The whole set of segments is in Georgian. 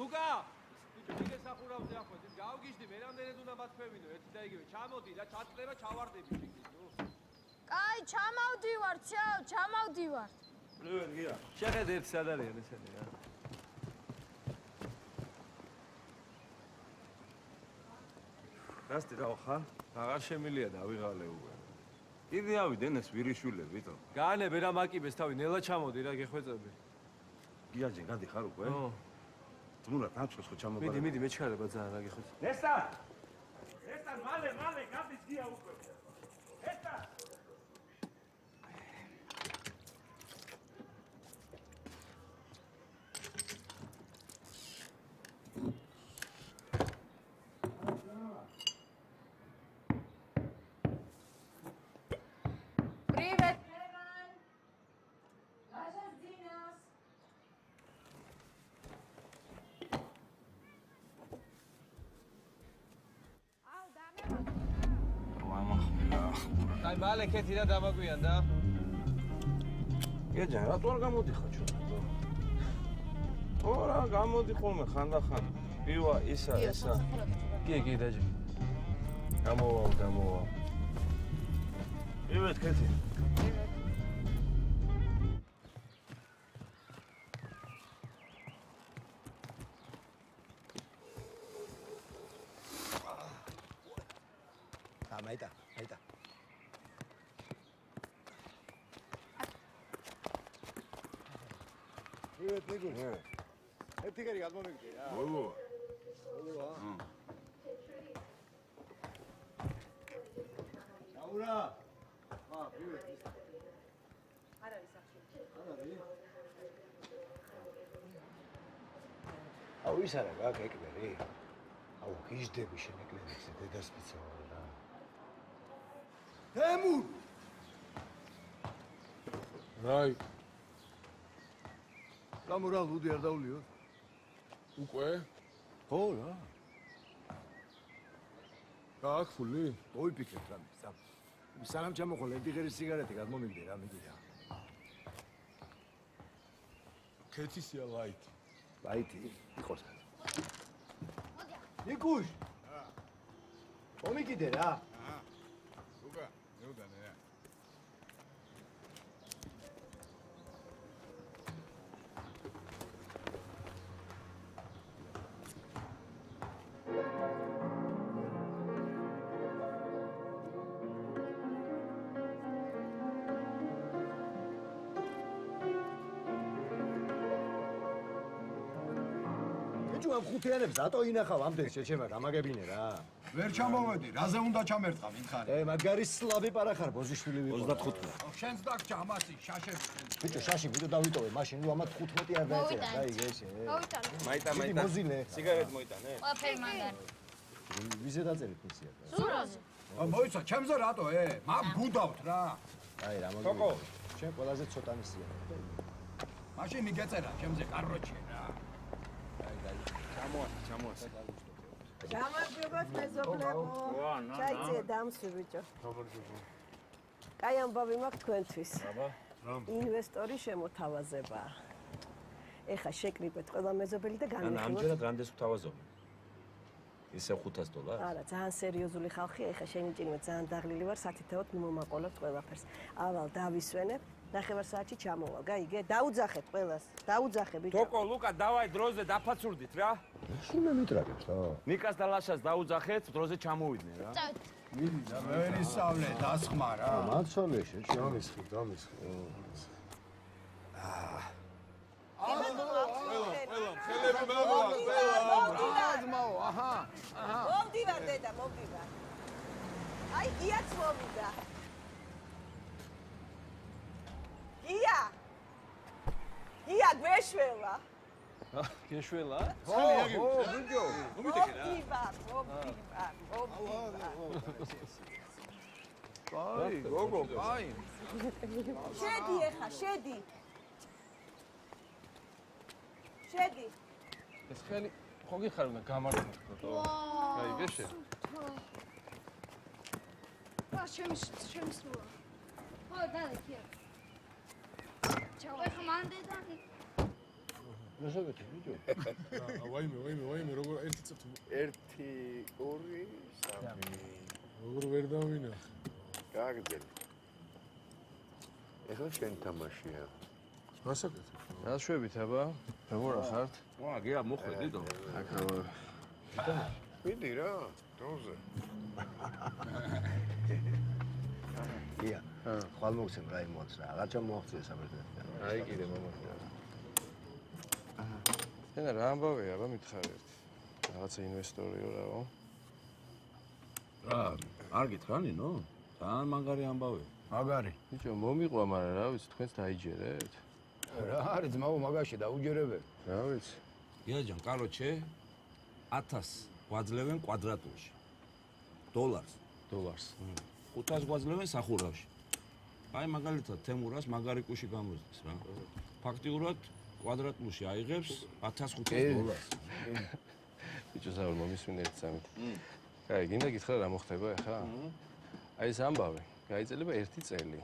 ლუკა ბიჭო გესახურავზე ახლა ის გავგიჟდი მერამდენად უნდა მათქვევინო ერთი და იგივე ჩამოდი და ჩატყდება ჩავარდები შეგიძლო კაი ჩამავდივართ ჩამავდივართ პრივეტ გია შეხედეთ სად არიან ესენი რა რასტი რა ხარ აღარ შემილია და ავიღალე უკვე კიდე ავიდნენ ეს ვირიშვილები თო გაანებ რა მაკიბეს თავი ნელა ჩამოდი რა გეხვეწები გიაჯი გადიხარ უკვე ძმურად ნაცოს ხო ჩამოგარ მიდი მეჩქარება ძალიან რა გეხვეწ ესტა მალე გადის გია უკვე ესტა აი მალე ქეთი რა დამაგვიან და გეჯა რატო არ გამოდიხარ ჩვენ ო რა გამოდი ხოლმე ხანდახან პივა ისა კი დაჟე გამოვა პრივეტ ქეთი მაიტა პრივეტ მიგო ერთი კარი გადმომიგდი რა მოლოა აურა პრივეტ არ არის სახში აუ ის არა გაკ ეკბერი აუ გიჟდები შენ ეკბერისე დედასპიცაა რა თემურ რაი გამორა ლუდი არ დაულიო უკვე ხო რა გააქვული მოიფიქრეთ რა სანამ ჩამოხვალ ერთი ღერი სიგარეტი გადმომიგდე რა მიდი რა ქეთისია ლაითი იყოს ნიკუშ მომიგიდე რა ლუკა მეუდანე რა ხუთიანებს რატო ინახავ ამდენ შეჩემა გამაგებინე რა ვერ ჩამოვედი რაზე უნდა ჩამერტყა მითხარი მაგარი სლავი პარახარ ბოზიშვილი ვიყო 35 შენს დაგჭა ამასი შაშები ბიჭო შაში ვიდო დავიტოვე მაშინ ნუ ამათ 15 არ დაეწერა და იგე ესე მოვიტანე მაიტა მოზილე სიგარეტ მოიტანე ყველაფერი მანდარ ვიზე დაწერეთ მისია ზუროზე მოიცა ჩემზე რატო მაგ გუდავთ რა აი რა მოგო შენ ყველაზე ცოტა მისია მაშინ მიგეწერა ჩემზე კაროჩე რა ჩამოასე გამარჯობათ მეზობლებო ჩაიწე დამსვი ბიჭო კაი ამბავი მაქვს თქვენთვის ინვესტორი შემოთავაზება ეხა შეკრიბეთ ყველა მეზობელი და განვიხილოთ ამჯერად რამდენს ვთავაზობ ისე $500 არა ძალიან სერიოზული ხალხია ეხა შენი ჭირიმე ძალიან დაღლილი ვარ სათითაოდ მიმომაყოლებთ ყველაფერს ავალ დავისვენებ ნახევარ საათში ჩამოვალ გაიგე დაუძახეთ ყველას დაუძახე ბიჭო თოკო ლუკა დავაი დროზე დაფაცურდით რა შენ მე მიტრაგებს რა ნიკას და ლაშას დაუძახეთ დროზე ჩამოვიდნენ რა მიდი და ვერ ისავლე დასხმა რა მაცოლე შენ დამისხი ყველა ხელები აზმაო აჰა მომდივარ დედა მომდივარ აი გიაც მომიდა ია გვეშველა გეშველა ო ბიჭო მომდივარ აი გოგო აი შედი ეხა შედი ეს ხელი ხო გიხარ უნდა გამარჯვოთ ხო გაიგე შენ რა შემისულა ხო დადი კი ჩავა ხმანდე და მოსაგეთ ბიჭო. ვაიმე, როგორ ერთი წუთი 1 2 3 როგორ ვერ დავინახე. გააგრძელი. ეხლა შენ თამაშია. გასაკეთე. გაშვებით აბა. როგორ ხართ? ვა, გია მოხვედიდო. აკავე. ვიდი რა, დროზე. გია. ხვალ მოგცემ რა იმოც რა. რაღაცა მოაღწია საბერძნეთიდან. აი კიდე მომხდა. ენა რა ამბავია აბა მითხარით. რაღაცა ინვესტორიო რაო. რა, არ გითხრანინო? ძალიან მაგარი ამბავი. მაგარი. ბიჭო მომიყვა, მაგრამ რა ვიცი, თქვენს დაიჯერეთ? რა არის ძმაო მაგაში დაუჯერებენ. რა ვიცი. გიაჯან, კაროჩე 1000 გვაძლევენ კვადრატულში. დოლარს. 500 გვაძლევენ სახურავში. აი მაგალითად თემურას მაგარი კუში გამოსდის რა. ფაქტიურად კვადრატულში აიღებს 1500 დოლარს. ბიჭო ზაურ მომისმენ ერთ სამით. აი, გინდა გითხრა რა მოხდება ახლა? აი ეს ამბავი, გაიწელება 1 წელი.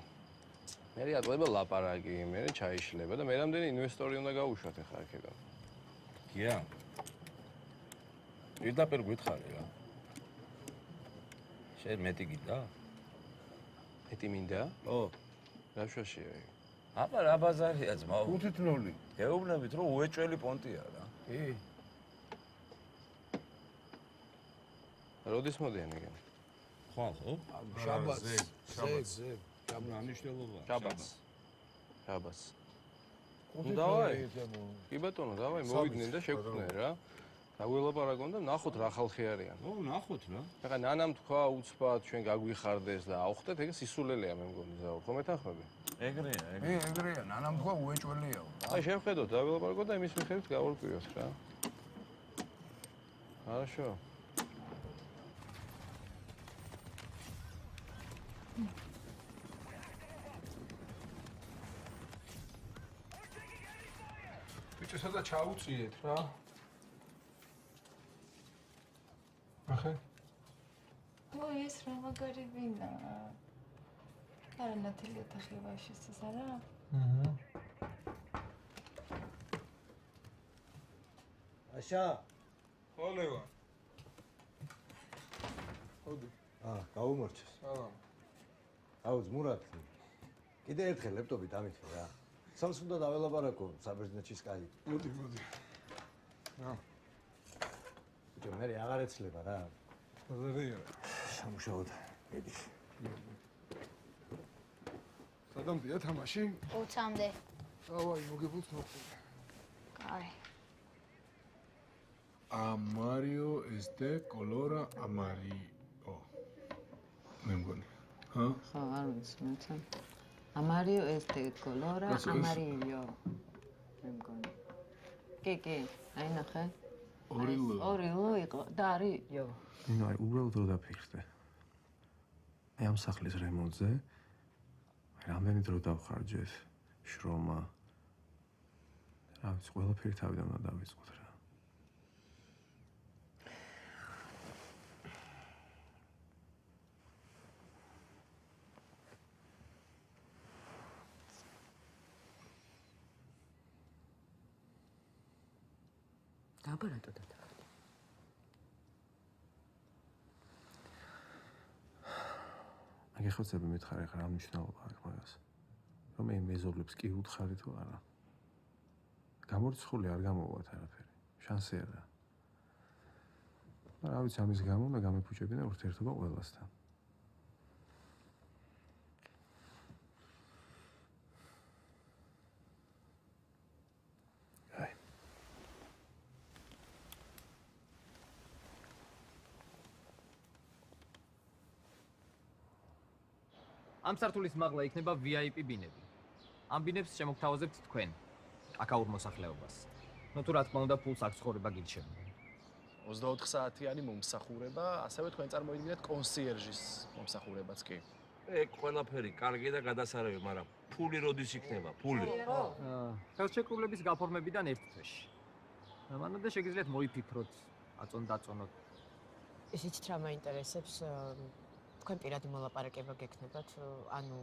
მე ატყდება ლაპარაკი, მე ჩაიშლება და მე რამდენი ინვესტორი უნდა გაუშვათ ახლა აქედან. გია. პირდაპირ გითხარი რა. შენ მეტი გინდა? მეტი მინდა? ო, რა შუაშია ეგ? აბა რა ბაზარია ძმაო? 5-0. გეუბნებით რომ უეჭველი პონტია რა. კი. როდის მოდიან ეგენ? ხვალ ხო? შაბათს. ზეგ. რა მნიშვნელობა? შაბათს. დავაი. კი ბატონო, დავაი, მოვიდნენ და შეგხვდნენ რა. დავილაპარაკონ და ნახოთ რა ხალხი არიან. ო, ნახოთ რა. ეხლა ნანამ თქვა უცბად ჩვენ გაგვიხარდეს და ავხდეთ, ეგ სისულელეა მე მგონი ზაურ. ხომ ეთანხმები? ეგრეა, ეგრეა, ნანამ თქვა უეჭველიაო. აი შევხედოთ, დავილაპარაკოთ და იმის მიხედვით გავარკვიოთ რა. хорошо. ბიჭო, სადა ჩაუწიეთ რა. ახე? ო, ეს რა მაგარი ვინა. არა ნათელი ოთახი ვაშის ეს არა? აშა. ხოლევა. ხოდი. გაუმორჩეს. სალამ. აუ ზმურად. კიდე ერთხელ ლეპტოპი დამითხე რა. სამს უნდა დაველაპარაკო საბერძნეთში სკაი. მოდი. რა. ბიჭო, მე აღარ ეცლება რა. ზერია. სამუშაოდ. ედი. სადამდეა თამაში? 20-მდე. დავაი, მოგებულს მოხდა. აი. Amario este colora amarillo. მე მგონი. ჰა? ხო, არ ვიცი, მეცან. Amario este colora amarillo. მე მგონი. კი, აი ნახე. ორილო იყო და არის იო. ნუ აი უბრალოდ რო დაფიქრდე. მე ამ სახლის რემონტზე რამდენი დრო დავხარჯეთ, შრომა. რა ვიცი, ყველაფერი თავიდან უნდა დავიწყოთ რა. დაბარატო დათახდი. აგეხოცები მითხარი ხარ ამ მნიშვნელობა აქვს მაგას. რომ მე მეზობლებს კი უთხარი თუ არა. გამორიცხული არ გამოვათ არაფერი. შანსი არა. რა ვიცი ამის გამო უნდა გამეფუჭებინა ურთიერთობა ყველასთან. ამ სართულის მაღლა იქნება VIP ბინები. ამ ბინებს შემოგთავაზებთ თქვენ, აკაურ მოსახლეობას. ნუ თუ რა თქმა უნდა ფულს აქ ცხოვრება გირჩევთ. 24 საათიანი მომსახურება, ასევე თქვენ წარმოიდგინეთ კონსიერჟის მომსახურებაც კი. ეგ ყველაფერი კარგი და გადასარევი, მაგრამ ფული როდის იქნება? ფული. ხელშეკრულების გაფორმებიდან ერთ თვეში. მანამდე შეგიძლიათ მოიფიქროთ, აწონ-დაწონოთ. ისიც რა მაინტერესებს, თქვენ პირადი მოლაპარაკება გექნებათ, ანუ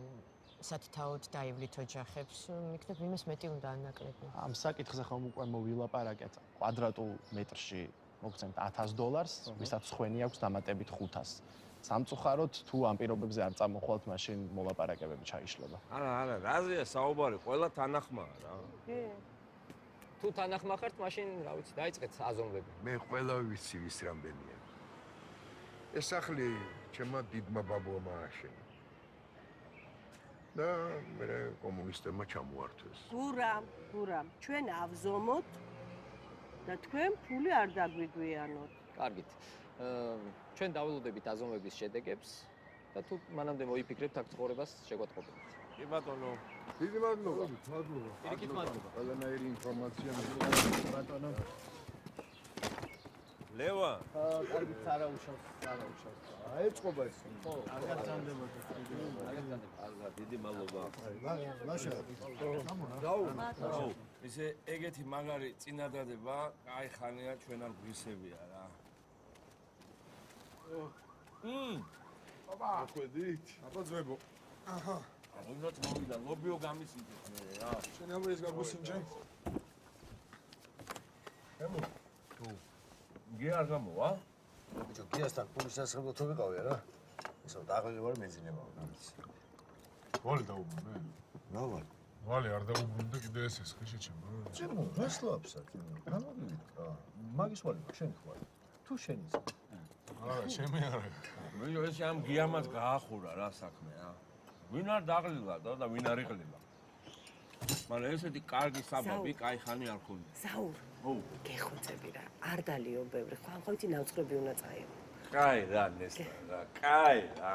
სათითაოდ დაივლით ოჯახებს, მიგდებ იმას მეტი უნდა ანაკლები. ამ საკითხზე ხომ უკვე მოვილაპარაკეთ. კვადრატულ მეტრში მოგცემთ $1000, ვისაც ხვენი აქვს დამატებით 500. სამწუხაროდ თუ ამ პირობებზე არ წამოხვალთ, მაშინ მოლაპარაკებები ჩაიშლება. არა, რაზეა საუბარი? ყველა თანახმაა რა. თუ თანახმა ხართ, მაშინ რა ვიცი, დაიწყეთ აზომვები. მე ყველა ვიცი ვის რამდენია. ეს სახლი ჩემმა დიდმა ბაბუამ ააშენა. და მე კომუნისტებმა ჩამოართვეს. გურამ, ჩვენ ავზომოთ და თქვენ ფული არ დაგვიგვიანოთ. კარგით. ჩვენ დაველოდებით აზომვების შედეგებს და თუ მანამდე მოიფიქრებთ აქ ცხოვრებას შეგვატყობინეთ. კი ბატონო. დიდი მადლობა. პირიქით მადლობა. ყველანაირი ინფორმაცია ბატონო. ლევა. კარგით, არა უშავს. აეწყობა ეს. ხო, კარგად ძანდებოდა. დიდი მადლობა. დაუ. ისე ეგეთი მაგარი წინადადება, აი ხანია ჩვენ არ გვისებია რა. აბა, ხვედით? აბა ძვებო. აჰა. აღინოთ მოვიდა, ლობიო გამისინჯეთ მე რა. შენ ამის გაგუსინჯე? გი არ გამოვა? ბიჭო, გიასთან ფულის სასწრაფო თუ ვიყავი რა. ისო დააღველი ვარ მეძინება გამიც. ვალი დაუბრუნე მე. რა ვალი? ვალი არ დაუბრუნდა კიდე ეს ხეში ჩემო. ჩემო, რას ლაპსა? გამოგივით რა. მაგის ვალი შენ ხარ. თუ შენი ცა. არა, ჩემი არა. მე ეს ამ გიამას გაახურა რა საქმე რა. ვინ არ დაღლილა და ვინ არ იყლილა. მაგრამ ესეთი კარგი საბაბი, კაი ხანი არ ხონდა. საურ. გეხოცები რა. არ დალიო ბევრი. ხვალ-ხვალ ნავწყრები უნდა წაიღო. კაი რა ნესტა რა. კაი რა.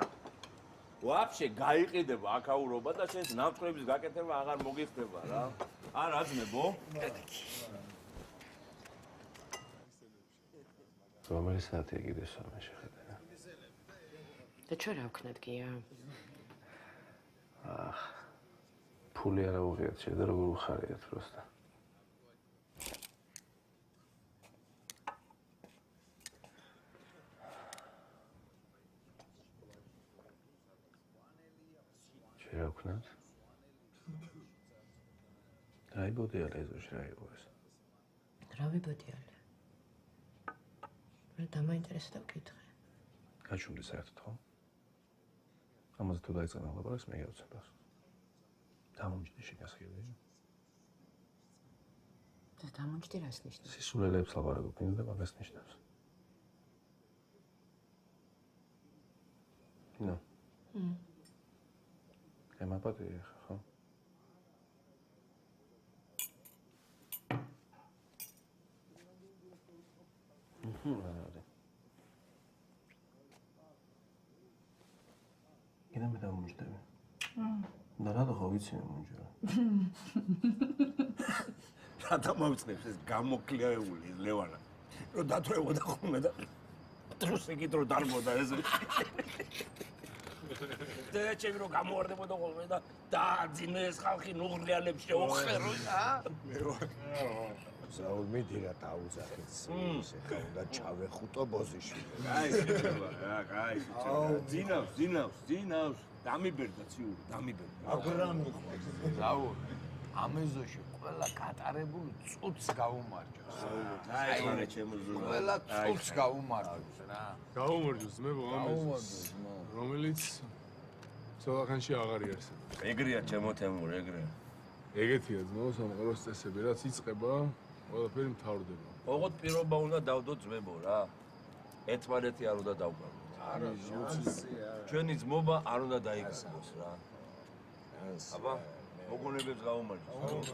ვაფშე გაიყიდება აქაურობა და შენს ნავწყრების გაკეთება აღარ მოგიხდება რა. არა ძმებო? რომელი საათია კიდე სვამე შეხედე რა. და ჩვენ რა ვქნათ გია? ფული არა უღიათ შე და როგორ უხარიათ პროსტა. შე რა ვქნათ? რა იბოდიალა ეზოში რა იყო ეს? რა ვიბოდიალა? მე დამაინტერესდა ვკითხე. გაჩვენდი საერთოდ ხო? ამაზე თუ დაიწყება ლაპარაკს მე გავცემ პასუხს. დამომჯდი შეგასხივდი. და დამომჯდი რას ნიშნავს? სისულელებს ლაპარაკობ და მაგას ნიშნავს. ნო. ემაპატია ხო? არა. კიდე მე დამომჯდები. და რა ხო ვიცი მე მომჯერა. რა დამოვწნებს ეს გამოკლეეული ლევანა. რომ დათრევოდა ხოლმე და დროსიკით რო დარბოდა ეს. და ჩემი რო გამოვარდებოდა ხოლმე და დააძინე ეს ხალხი ნუღრიალებს შეოხერო რა. მე ვარ. საულ მიდი რა დაუძახეთ. ესე ხა უნდა ჩავეხუტო ბოზიში. კაი, შედება რა, კაი. ძინავს. დამიბერდა ციური, დამიბერდა. აბრამი ხო. რაო, ამეზოში ყველა გატარებული წუთს გაუმარჯოს. აი, მარე ჩემო ზურა. ყველა წუთს გაუმარჯოს რა. გაუმარჯოს ძმებო ამას. რომელიც სოლახანში აღარ იარსებობს. ეგრეა ჩემო თემურ, ეგრეა. ეგეთია ძმაო სამყაროს წესები, რაც იწყება, ყველაფერი მთავრდება. ოღონდ პირობა უნდა დავდო ძმებო რა. ერთმანეთი არ უნდა დავგავდოთ. არა, შანსია. ჩვენი ძმობა არ უნდა დაიგაგოს რა. აბა, მოგონებებს გაუმარჯოს.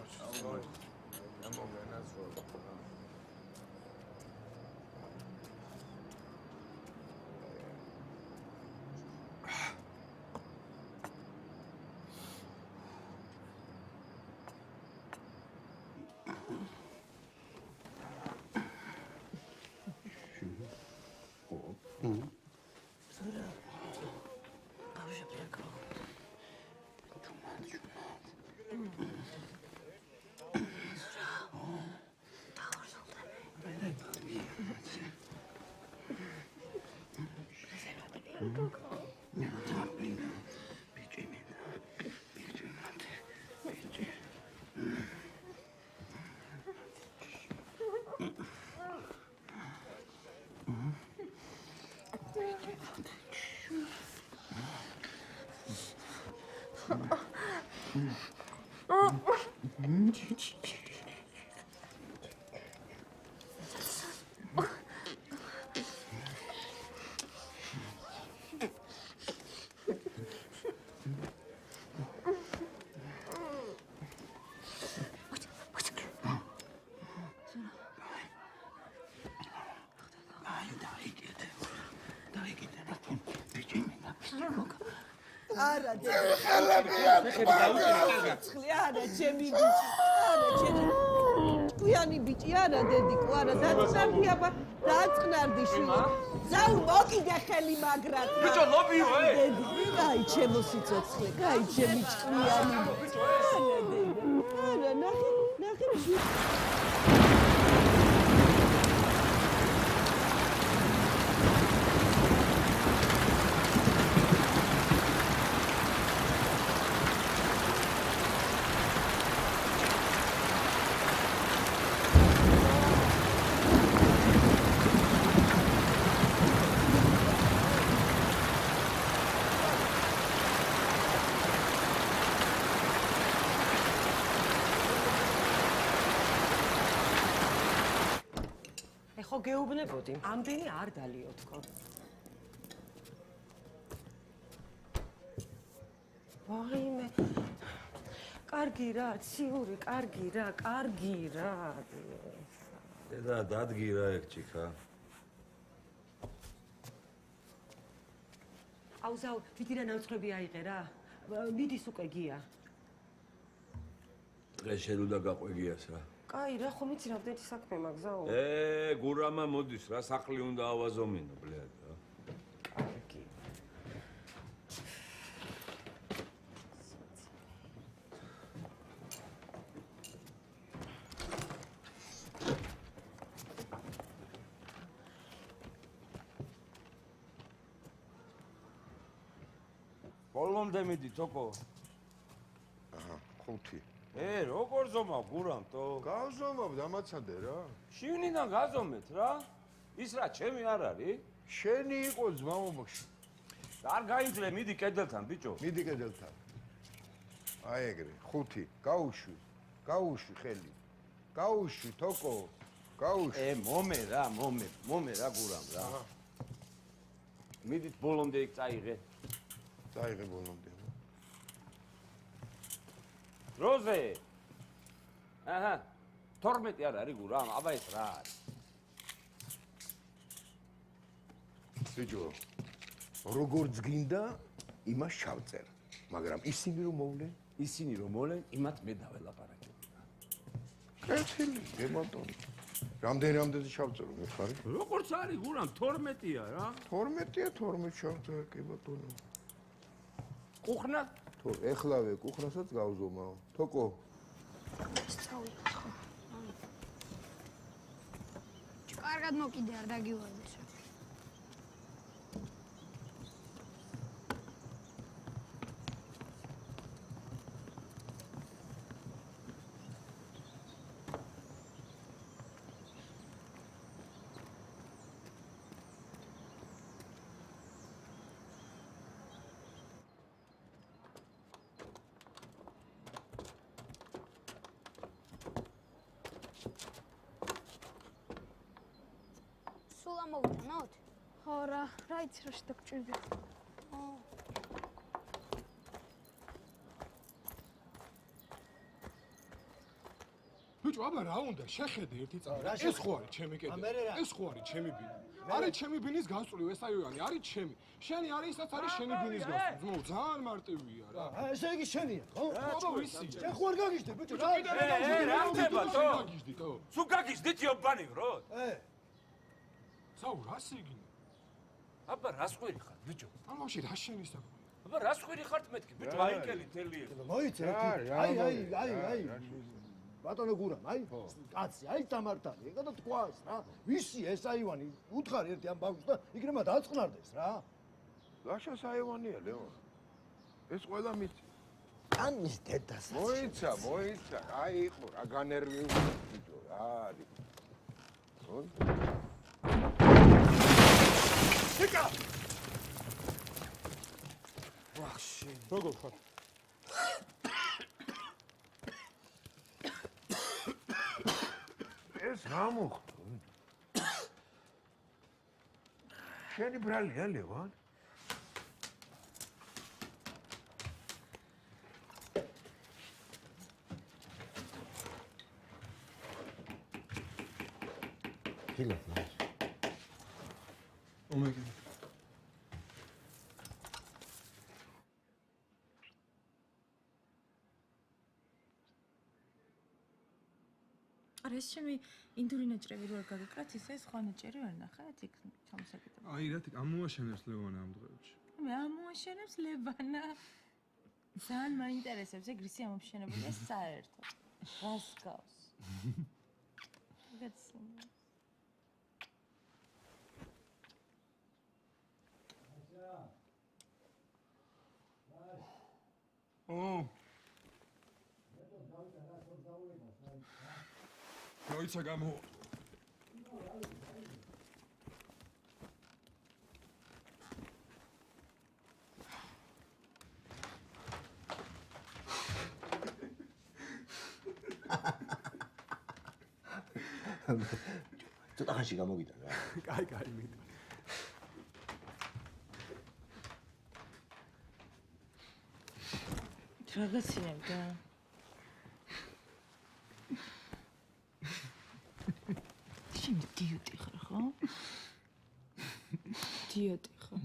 არა არა ჩემი ბიჭი არა ჩემი ტყუიანი ბიჭი არა დედიკო არა დაწყნარდი აბა დაწყნარდი შვილი ზაუ მოკიდე ხელი მაგრად ბიჭო ლობიო დედი გაი ჩემო სიცოცხლე გაი ჩემი ჭკვიანი არა დედი არა ნახე ხო გეუბნებოდი, ამდენი არ დალიო თქო. ვაიმე. კარგი რა, ციური, კარგი რა. დედა, დადგი რა ეგ ჭიქა. აუ ზაუ, თვითი რა ნაუცხრები აიღე რა. მიდის უკვე გია. დღეს შენუდა გაყვეგიას რა. კაი რა, ხომ იცი რამდენი საქმე მაქვს ზაუ? გურამა მოდის რა, სახლი უნდა ავაზომინო, ბლედ რა. კარგი. ბოლომდე მიდი, თოკო. აჰა, 5. როგორ ზომავ გურამტო? გავზომავ დამაცადე რა. შიგნიდან გაზომეთ რა. ის რა ჩემი არ არის? შენი იყო ძმაობოში. არ გაიძლე, მიდი კედელთან, ბიჭო. მიდი კედელთან. აი ეგრე, 5. გაუშვი ხელი. გაუშვი თოკო. გაუშვი. მომე რა გურამ რა. მიდით ბოლომდე იქ წაიღე. წაიღე ბოლომდე. როზე. აჰა. 12 არ არის გურამ, აბა ეს რა არის? ბიჭო, როგორც გინდა, იმას ჩავწერ. მაგრამ ისინი რომ მოვლენ, იმათ მე დაველაპარაკებ. კეთილი, გემატონი. რამდენი ჩავწერო, მიხარი? როგორც არის გურამ, 12-ია რა. 12-ია, 12 ჩავწერე, გემატონი. კუხნა? ეხლავე კუხნასაც გავზომავ. თოკო. კარგად მოკიდე არ დაგივარდეს. სულ ამოვიტანოთ? ხო რა იცი რა შედაგჭირდა. ბიჭო, აბა რა უნდა შეხედე ერთი წამი. ეს ხო არის ჩემი კედელი. ეს ხო არის ჩემი ბინი. არის ჩემი ბინის გასწული, ესაიოანი, არის ჩემი. შენი არის, ისაც არის შენი ბინის გასწული. ძმაო, ძალიან მარტივია რა. ესე იგი შენია, ხო? აბა ვიცი. შენ ხო არ გაგიჟდე, ბიჭო, რა? რა ხდება თო? გაგიჟდი თო? სულ გაგიჟდით იობანი ვრო? საუ რას იგინე? აბა რას ხვირი ხარ, ბიჭო? ამაში რა შენი საქმე? აბა რას ხვირი ხართ მეთქი, ბიჭო, აიკელი თელი ეს. მოიცე, აი. ბატონო გურამ, აი, კაცი, აი დამარტალი, ეგა და თქვას რა. ვისი ეს აივანი? უთხარი ერთი ამ ბავშვს და იქნება დაწყნარდეს რა. ლაშა საივანია, ლეონ. ეს ყველა მიცი. ამის დედას. მოიცა, აი იყო რა განერვიული ბიჭო, რა არის. სიკა! ვახში. როგორ ხარ? რა მოხდა? შენი ბრალია, ლევან? Hila. Oh my god. არა ეს ჩემი ინდური ნაჭრები რო არ გაგეკრათ ისე სხვა ნაჭერი ვერ ნახეთ იქ ჩამოსაკეთებ. აი რა თქმა ამოაშენებს ლევანა ამ დღეებში. მე ამოაშენებს ლევანა. ძალიან მაინტერესებს ეგრისი ამოშენებულია საერთოდ. რას გავს? გაცნობ. ო როიცა გამო ცოტა ხანში გამოგიდა რა. კაი მიდ. რაღაცინებდა. შენ დიოტი ხარ ხო? დიოტი ხო?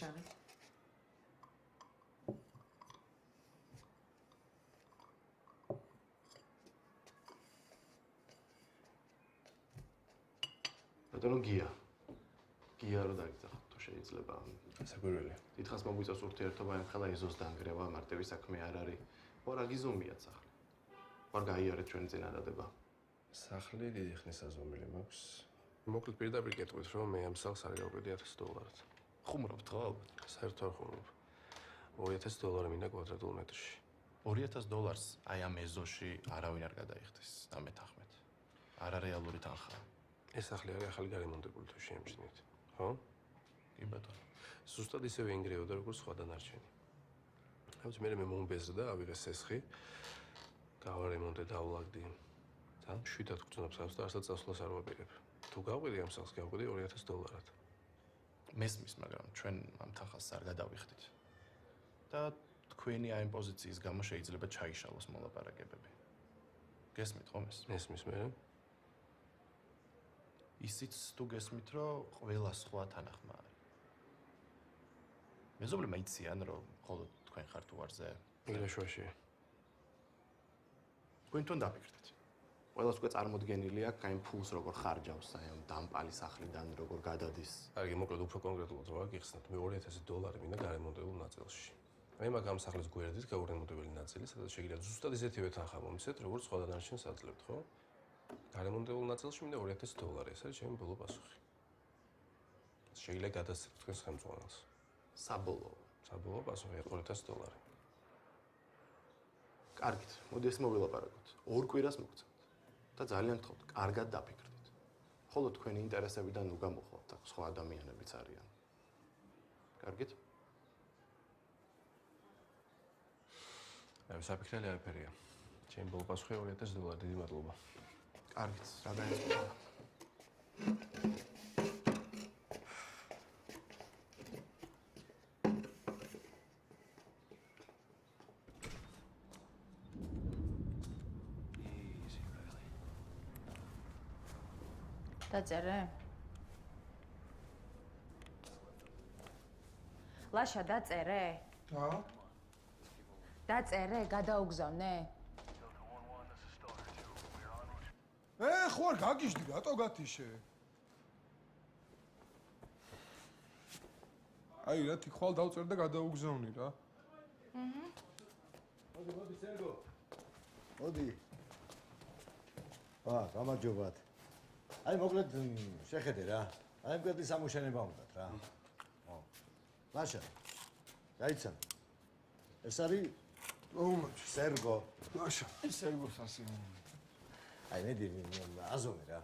შავი. ბატონო გია. გია რო დაგიძახოთ, თუ შეიძლება. საკვირველი. დიდხანს მოგვიწევს ურთიერთობა, ახლა ეზოს დაანგრევა, მარტივი საქმე არ არის. ხო რა გიზომიათ სახლი. ვარ გაიარეთ ჩვენი წინადადება. სახლი დიდი ხნის აზომილი მაქვს. მოკლედ პირდაპირ გეტყვით, რომ მე ამ სახლს არ გავყიდი $1000. ხუმრობთ ხო ალბათ? საერთოდ არ ხუმრობ. $2000 მინდა კვადრატულ მეტრში. $2000 აი ამ ეზოში არავინ არ გადაიხდეს, დამეთახმეთ. არარეალური თანხაა. ეს სახლი არის ახალი გარემონტებული თუ შეემჩნიეთ, ხო? კი ბატონო. ზუსტად ისევე ინგრეოდა როგორც სხვა დანარჩენი. რაც მე მომბეზრდა, ავიღე სესხი, გავარემონტე დავლაგდი. და 7-ად გწნობს სახლს და არცად წასვლას არ ვაპირებ. თუ გავყიდი ამ სახლს, გავყიდი $2000. მესმის, მაგრამ ჩვენ ამ თანხას არ გადავიხდით. და თქვენი აი პოზიციის გამო შეიძლება ჩაიშალოს მოლაპარაკებები. გესმით ხომ ეს? მესმის მე. ისიც თუ გესმით, რომ ყველა სხვა თანახმა არის. მეზობლებმა იციან, რომ მხოლოდ თქვენ ხართ უარზე. მიგრაშვაშია. თქვენ თვითონ დაფიქრდით. ყველას უკვე წარმოდგენილი აქვს, აი ფულს როგორ ხარჯავს, აი ამ დამპალი სახლიდან როგორ გადადის. კარგი, მოკლედ უფრო კონკრეტულად რა გიხსნათ, მე $2000 მინდა გარემონტებულ ნაწილში. მე მაგ ამ სახლის გვერდით გაურემონტებელი ნაწილი, სადაც შეგიძლიათ ზუსტად ისეთივე თანხა მომიცეთ, როგორც სხვა დანარჩენს აძლევთ, ხო? გარემონტებულ ნაწილში მინდა $2000, ეს არის ჩემი ბოლო პასუხი. შეგიძლიათ გადასცეთ თქვენს ხელმძღვანელს. საბოლოო პასუხი $2000. კარგით, მოდი ეს მოვილაპარაკოთ. ორ კვირას მოგცემთ. და ძალიან გთხოვთ, კარგად დაფიქრდით. ხოლო თქვენი ინტერესებიდან ნუ გამოხვალთ, აქ სხვა ადამიანებიც არიან. კარგით? აი, საფიქრელი არაფერია. ჩემი ბოლო პასუხი $2000, დიდი მადლობა. კარგით, რა დაიწყო? დაწერე? ლაშა დაწერე? და? დაწერე, გადაუგზავნე? ხო არ გაგიჟდი, რატო გათიშე? აი რა თი ხვალ დავწერ და გადაუგზავნი რა. მოდი, სერგო. მოდი. გამარჯობათ. აი მოკლედ შეხედე რა. აი მკვეთრი სამუშენება უნდათ რა. ლაშა. გაიცან. ეს არის სერგო. ლაშა, სერგო სასი. აი მედი აზომე რა.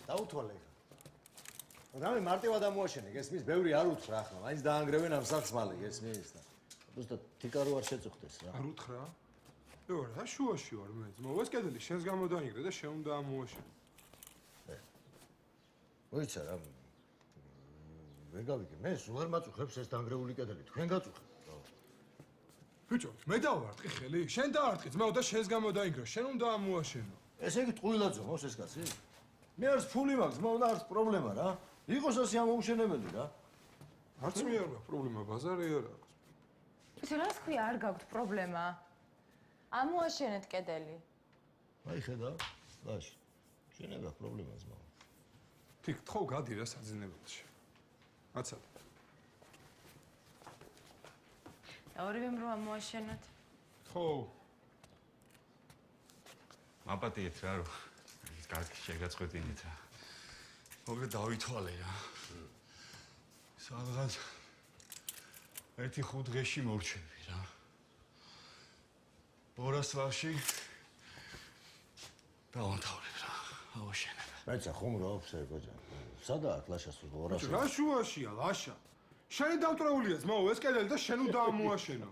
დაუთვალე ხა. რამე მარტივად ამოაშენე, გესმის? ბევრი არ უთხრა ახლა. მაინც დაანგრევენ ამ სახს მალე, გესმის? ზუსტად თიკა რო არ შეწუხდეს რა. არ უთხრა? ვარ, რა შუაში ვარ მე. მოვეს კედელი, შენს გამო დაინგრე და შენ უნდა ამოაშენო. მოიცა რა. ვერ გავიგე, მე სულ არ მაწუხებს ეს დაანგრეული კედელი. თქვენ გაწუხებთ. ბიჭო, მე დავარტყი ხელი? შენ დაარტყი, ძმაო და შენს გამო დაინგრე. შენ უნდა ამოაშენო. ესე იგი ტყუილაძე მოს ეს კაცი? მე არც ფული მაქვს, ძმაო და არც პრობლემა რა. იყოს ასე ამოუშენებელი რა. არც მე არ მაქვს პრობლემა, ბაზარი არ აქვს. ეს რას ქვია არ გაქვთ პრობლემა? ამოაშენეთ კედელი. აი ხედავ, ლაში. შენ არ გაქვს პრობლემა ძმაო. თიქ, თხოვ გადი რა საძინებელში. აცად. და ორივემ რო ამოაშენოთ. თხოვ. მაპატიეთ რა რო. ის კარგი შეგაწყვეტინეთ რა. მოკლედ დავითვალე რა. სადღაც 1-5 დღეში მორჩები რა. 200 წელში დავამთავრებ რა. ავაშენებ. რაიცა ხუმრობს სერგოჯან. სადაა ლაშას 200? რა შუაშია ლაშა? შენი დამტრეულია ძმაო ეს კედელი და შენ უნდა ამოაშენო.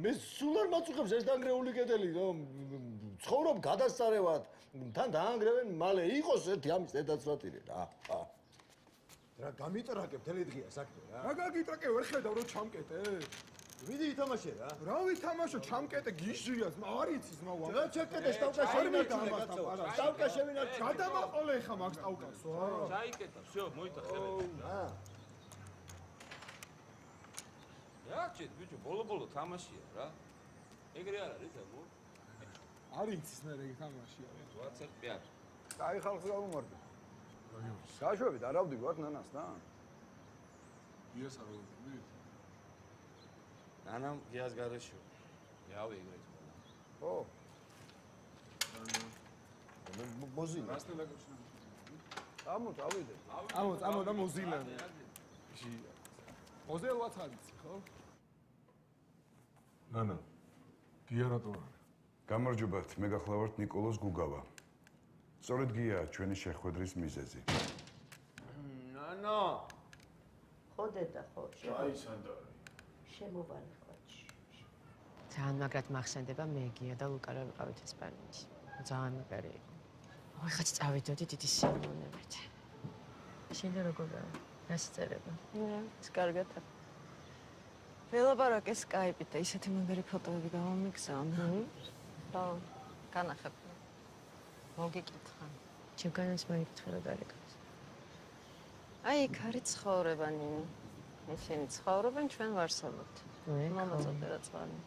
მე სულ არ მაწუხებს ეს დაანგრეული კედელი, რომ ცხოვრობ გადასწარევად, თან დაანგრევენ მალე იყოს ერთი ამის დედაცვატირი რა. რა გამიტრაკებ თელი დღეა საქმე რა. რა გაგიტრაკე ვერ ხედავ რომ ჩამკეტე? ვიდი ითამაშე რა. რა ვითამაშო ჩამკეტე გიჟია ძმა არ იცის ძმა ვა. რა ჩეკეტე სტავკა შევინარჩუნე. სტავკა შევინარჩუნე. გადამაყოლე ხა მაგ სტავკას. ჩაიკეტა, всё, მოიტახე. რა ბიჭო, ბოლო თამაშია რა. ეგრე არ არის ამო. არ იცის მე რა თამაშია. WhatsApp-ი არ. კაი ხალხს გავუმარჯო. გაშვებით, არ ავდივართ ნანას და? გიას არ ავდივი. ნანამ გიას გარეშო. რავი ეგრეთ. ო. მოზილა. რასთან დაკავშირებული? ამო, წავიდე. ამო და მოზილა. ჟია. მოზელვაც არ იცი, ხო? ნანა. გია რატო არა? გამარჯობათ, მე გახლავართ ნიკოლოზ გუგავა. სწორედ გია ჩვენი შეხვედრის მიზეზი. ნანო. ხო დედა, ხო. აი სანდარი. შემოვალი ხოჩი. ძალიან მაგრად მახსენდება მეგია და ლუკა რა ვიყავით ესპანეთში. ძალიან მაგარი იყო. აი ხაც წავიდოდი დიდი სიამოვნებით. შენ როგორ არის? რას წერება? ეს კარგად არის. ველაპარაკე სკაიპით და ისეთი მაგარი ფოტოები გამომიგზავნა. ხო, განახებ. მოგიკითხა. ჩემგანაც მოიკითხე რა გარეკავს. აი იქ არის ცხოვრება ნინი. ესენი ცხოვრობენ, ჩვენ ვარსებობთ. მომაწოდე რა წვანი.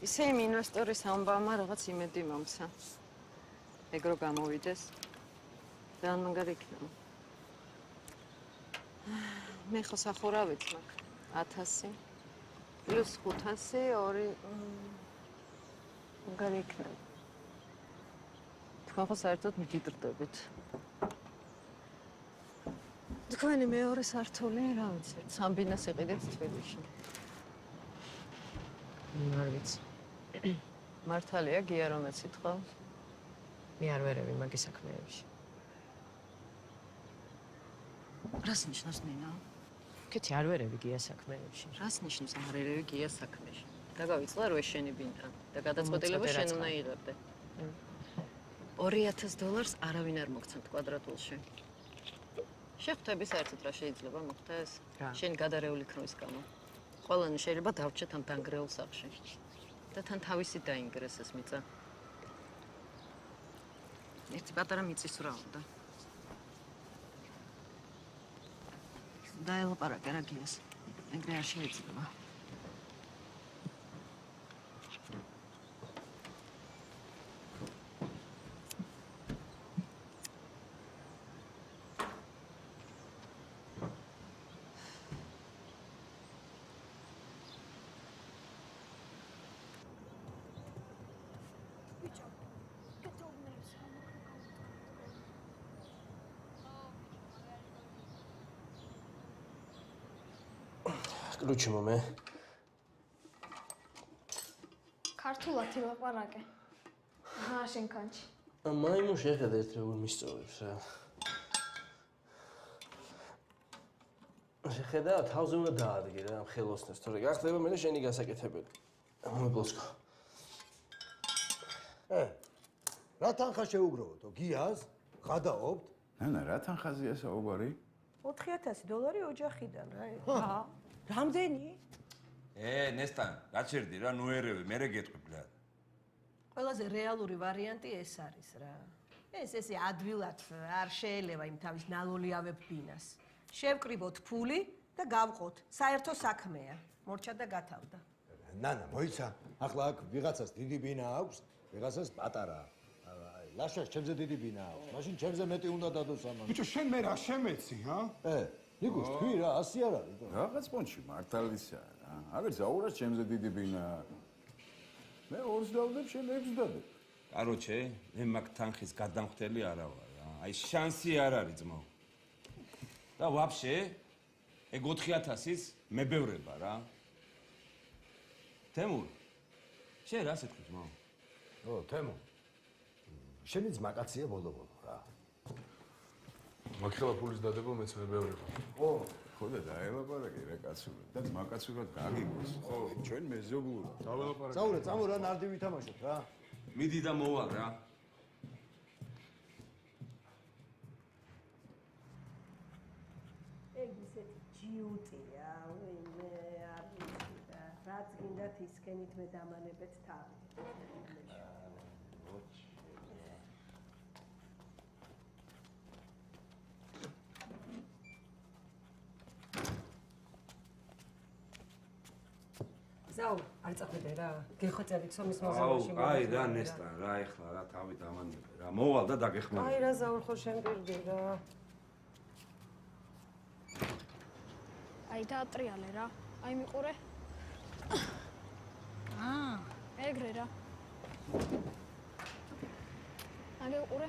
ისე იმ ინვესტორის ამბავმა რაღაც იმედი მომცა. ეგ რო გამოვიდეს. ძალიან მაგარი იქნება. მე ხო სახურავით მაქვს 1000 პლუს 500 2 მაგარი იქნება. თქვენ ხო საერთოდ მიგიტრდებით. თქვენი მეორე სართული რა ვიცი, სამბინას იყიდეთ თბილისში. არ ვიცი. მართალია გია რომ ეცითხავს? მე არ ვერევი მაგის საქმეებში. რას ნიშნავს ნინა? კეთი არ ვერევი გია საქმეებში. რას ნიშნავს არ ვერევი გია საქმეში? დაგავიწყდა რო შენი ბინდა და გადაწყვეტილება შენ უნდა იღებდე. $2000 არავინ არ მოგცემთ კვადრატულში. შეხვდები საერთოდ რა შეიძლება მოხდეს? შენ გადარეული ქროის გამო. ყველანი შეიძლება დავჭეთ ამ დაანგრეულ სახლში. და თან თავისი დაინგრეს ეს მიწა. ერთი პატარა მიწის რა უნდა. დაელაპარაკე რა გიას. ეგრე არ შეიძლება. ключи მომე. ქართულად ილაპარაკე. აჰა, შენ კანჩი. მაიმუ შეხედე ერთ როგორ მისწორებს რა. შეხედა თავზე უნდა დაადგე რა ხელოსნებს, თორე გახდება მე შენი გასაკეთებელი. მომებლოსკო. რა თანხა შეუგროვოთ? გიას? გადაობთ? ნანა, რა თანხაზეა საუბარი? $4000 ოჯახიდან რა. რამდენი? ნესტან, გაჩერდი რა, ნუ ერევი, მერე გეტყვი ბლად. ყველაზე რეალური ვარიანტი ეს არის რა. ესე ადვილად არ შეელევა იმ თავის ნალოლიავებ ბინას. შევკრიბოთ ფული და გავყოთ. საერთო საქმეა. მორჩა და გათავდა. ნანა, მოიცა. ახლა აქ ვიღაცას დიდი ბინა აქვს, ვიღაცას პატარა. ლაშა, ჩემზე დიდი ბინა აქვს. მაშინ ჩემზე მეტი უნდა დადოს ამან. ბიჭო, შენ მე რა შემეცი, ჰა? ნიკო, თქვი რა, 100 არ არის. რაღაც პონჩი მართალისა რა. აღარ ზაურას ჩემზე დიდი ბინა. მე 2 დავდებ, შენ 6 დადებ. კაროჩე, მე მაგ თანხის გადამხდელი არა ვარ რა. აი შანსი არ არის ძმაო. და ვაფშე ეგ 4000-ის მებევრება რა. თემურ. შენ რა სიტყვი ძმაო? თემურ. შენი ძმაკაცია ბოლო-ბოლო რა. მაგხელა ფულის დადება მეც მებევრება. ხო და დაელაპარაკე რა კაცურად და ძმაკაცურად გაგიგოს. ხო, ჩვენ მეზობლურა. დაველაპარაკე. წაურე, წამო რა ნარდი ვითამაშოთ რა. მიდი და მოვალ რა. ეგ ისეთი ჯიუტია, მე არ ვიცი და რაც გინდათ ისქენით მე დამანებეთ თავი. ზაუ, არ წახვიდე რა. გეხოწერით სომის მოზამაში. აი რა ნესტან, რა ეხლა რა თავი დამანებე რა. მოვალ და დაგეხმარება. აი რა ზაურ ხო შენ პირდი რა. აი დაატრიალე რა. აი მიყურე. ეგრე რა. აი მიყურე.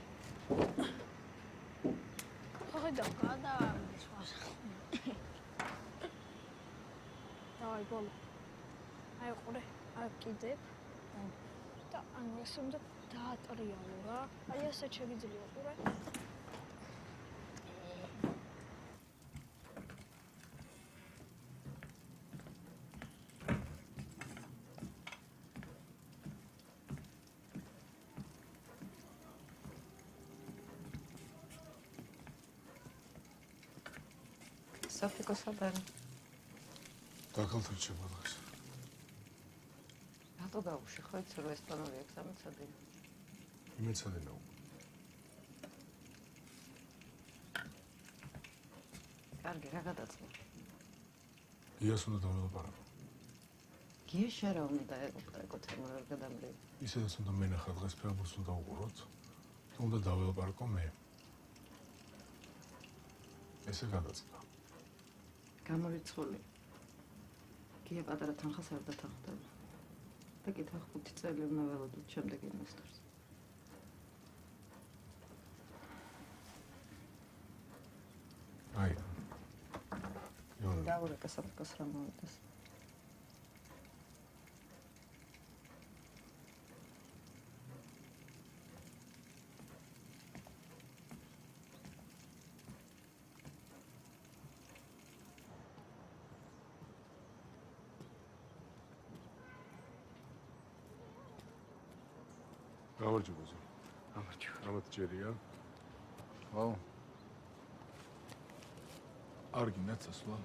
ხედა გადააჩვას. აი ბოლო. აი ყურე, აი კიდე. და ანუ ეს უნდა დაატრიალო რა. აი ასე შეგიძლია ყურე. Sofiko sabari. დაკალთან შემოდგეს. რატო გავუში ხო იცი რომ ესპანური ექსამენი წადი? იმეცადინა. კარგი, რა გადაწყვეტ? გიას უნდა დაველაპარაკო. გია შენ რა უნდა ეკო თემურ არ გადამრიგ. ისედაც უნდა მენახა დღეს ფეხბურთს უნდა უყუროთ. უნდა დაველაპარაკო მე. ესე გადაწყვეტა. გამორიცხული. გია პატარა თანხას არ დათანხმდება. და კიდევ 5 წელი უნდა ველოდოთ შემდეგ ინვესტორს. აი. დაურეკა საფრთხეს რა მოვიდეს. გამარჯობა ზო. გამარჯობა. რამაც ჯერია? ხო. არ გინდათ სასვლა?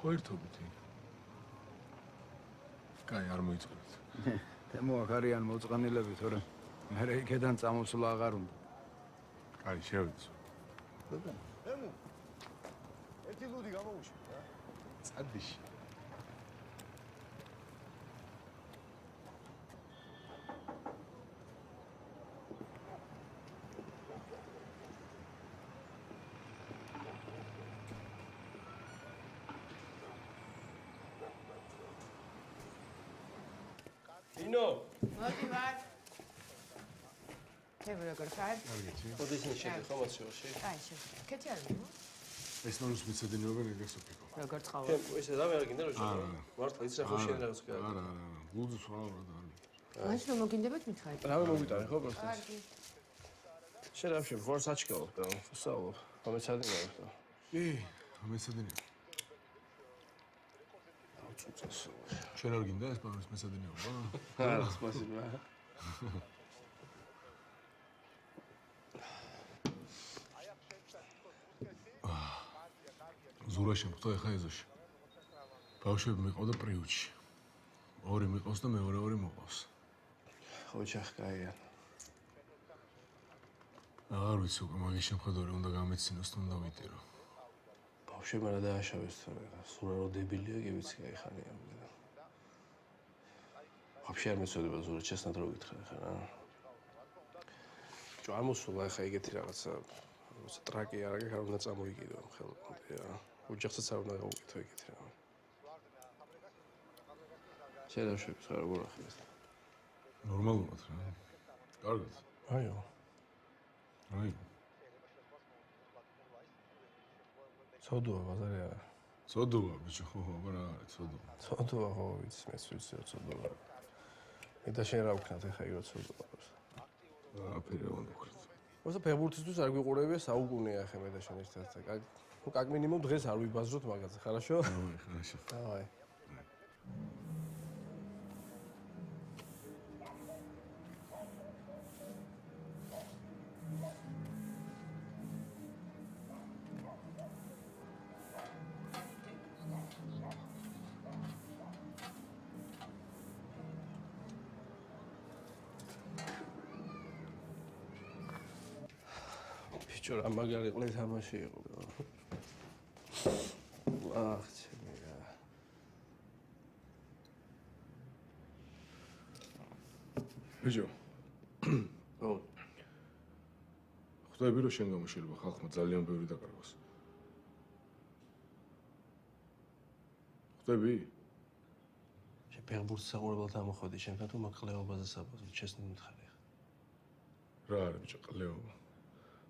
ხო ერთობითი. კაი, არ მოიწყებთ. თემო აქ არიან მოწყანილები, თორე მე იქედან წამოსვლა აღარ უნდა. კაი, შევიდე. თემო. ერთი ლუდი გამოუშვი რა. წადიში. ინო მოდი ვარ. თემურ როგორ ხარ? ოდესინ შედი ხო მასში? აი, შე. კეთილი. ეს ნორს მიცედინებენ ეგრესო ფიქო. როგორ ცხავა? ესე რა ვერ გინდა რომ შეყო. მართლა იცი რა ხო შენ რაღაც კი არა. არა, გულს ვავრად არის. მაშინ რომ მოგინდებათ მითხარით. რავი მოგიტარე ხო პროსტა? კარგი. შენ რა შე ხوار საჩქაო და ვსაუბრობ. ამეცადინაა ხო? კი, ამეცადინაა. აუწუწეს. შენ არ გინდა ეს პარვის მეცადინეობა? არა, სპასიბა. ზურა შემხვდა ეხა ეზოში. ბავშვები მიყავდა პრიუჩში. ორი მიყავს და მეორე ორი მოყავს. ოჯახ კაია. აღარ ვიცი უკვე მაგის შემხედარი უნდა გამეცინოს თუ უნდა ვიტირო. ბავშვებმა რა დააშავეს თორე ზურა რო დებილია კი ვიცი кайხანია ამბედა. вообще არ მეცოდება ზურა ჩესნად რო გითხრა ხა რა. ჯო არ მოსულა ხა ეგეთი რაღაცა როცა ტრაკი არ აქვს არ უნდა წამოიგიდო ხელმოდი რა. ოჯახსაც არ უნდა გავუკეთო ეგეთი რა. შეიძლება ხა როგორ ახლა. ნორმალურად რა. კარგად. აიო. აი. ცოდოა ბაზარი არა. ცოდოა ბიჭო ხო ხო რა არის ცოდოა. ცოდოა ხო ვიცი მეც ვიცი რა ცოდოა. მე და შენ რა ვქნათ ეხა იგრო ცოდოა. აფერი რა უნდა ვქნათ. მოსა ფეხბურთისთვის არ გვიყურებია საუკუნეა ხე მე და შენ ერთად. ну как минимум დღეს არ ვიბაზროთ მაგაზე, хорошо? Давай, хорошо. Давай. ბიჭო რა მაგარი ყლე თამაში იყო. აх, ჩემი რა. ბიჭო. ო. ხვდები რომ შენ გამოშელება ხალხმა ძალიან ბევრი დაკარგვას. ხვდები? შენ ფეხბურთს საყურებლად ამოხოდი შენთან თუ მაგ ყლეობაზე საბაზრო ჩესნი მითხარი. რა არის ბიჭო ყლეობა?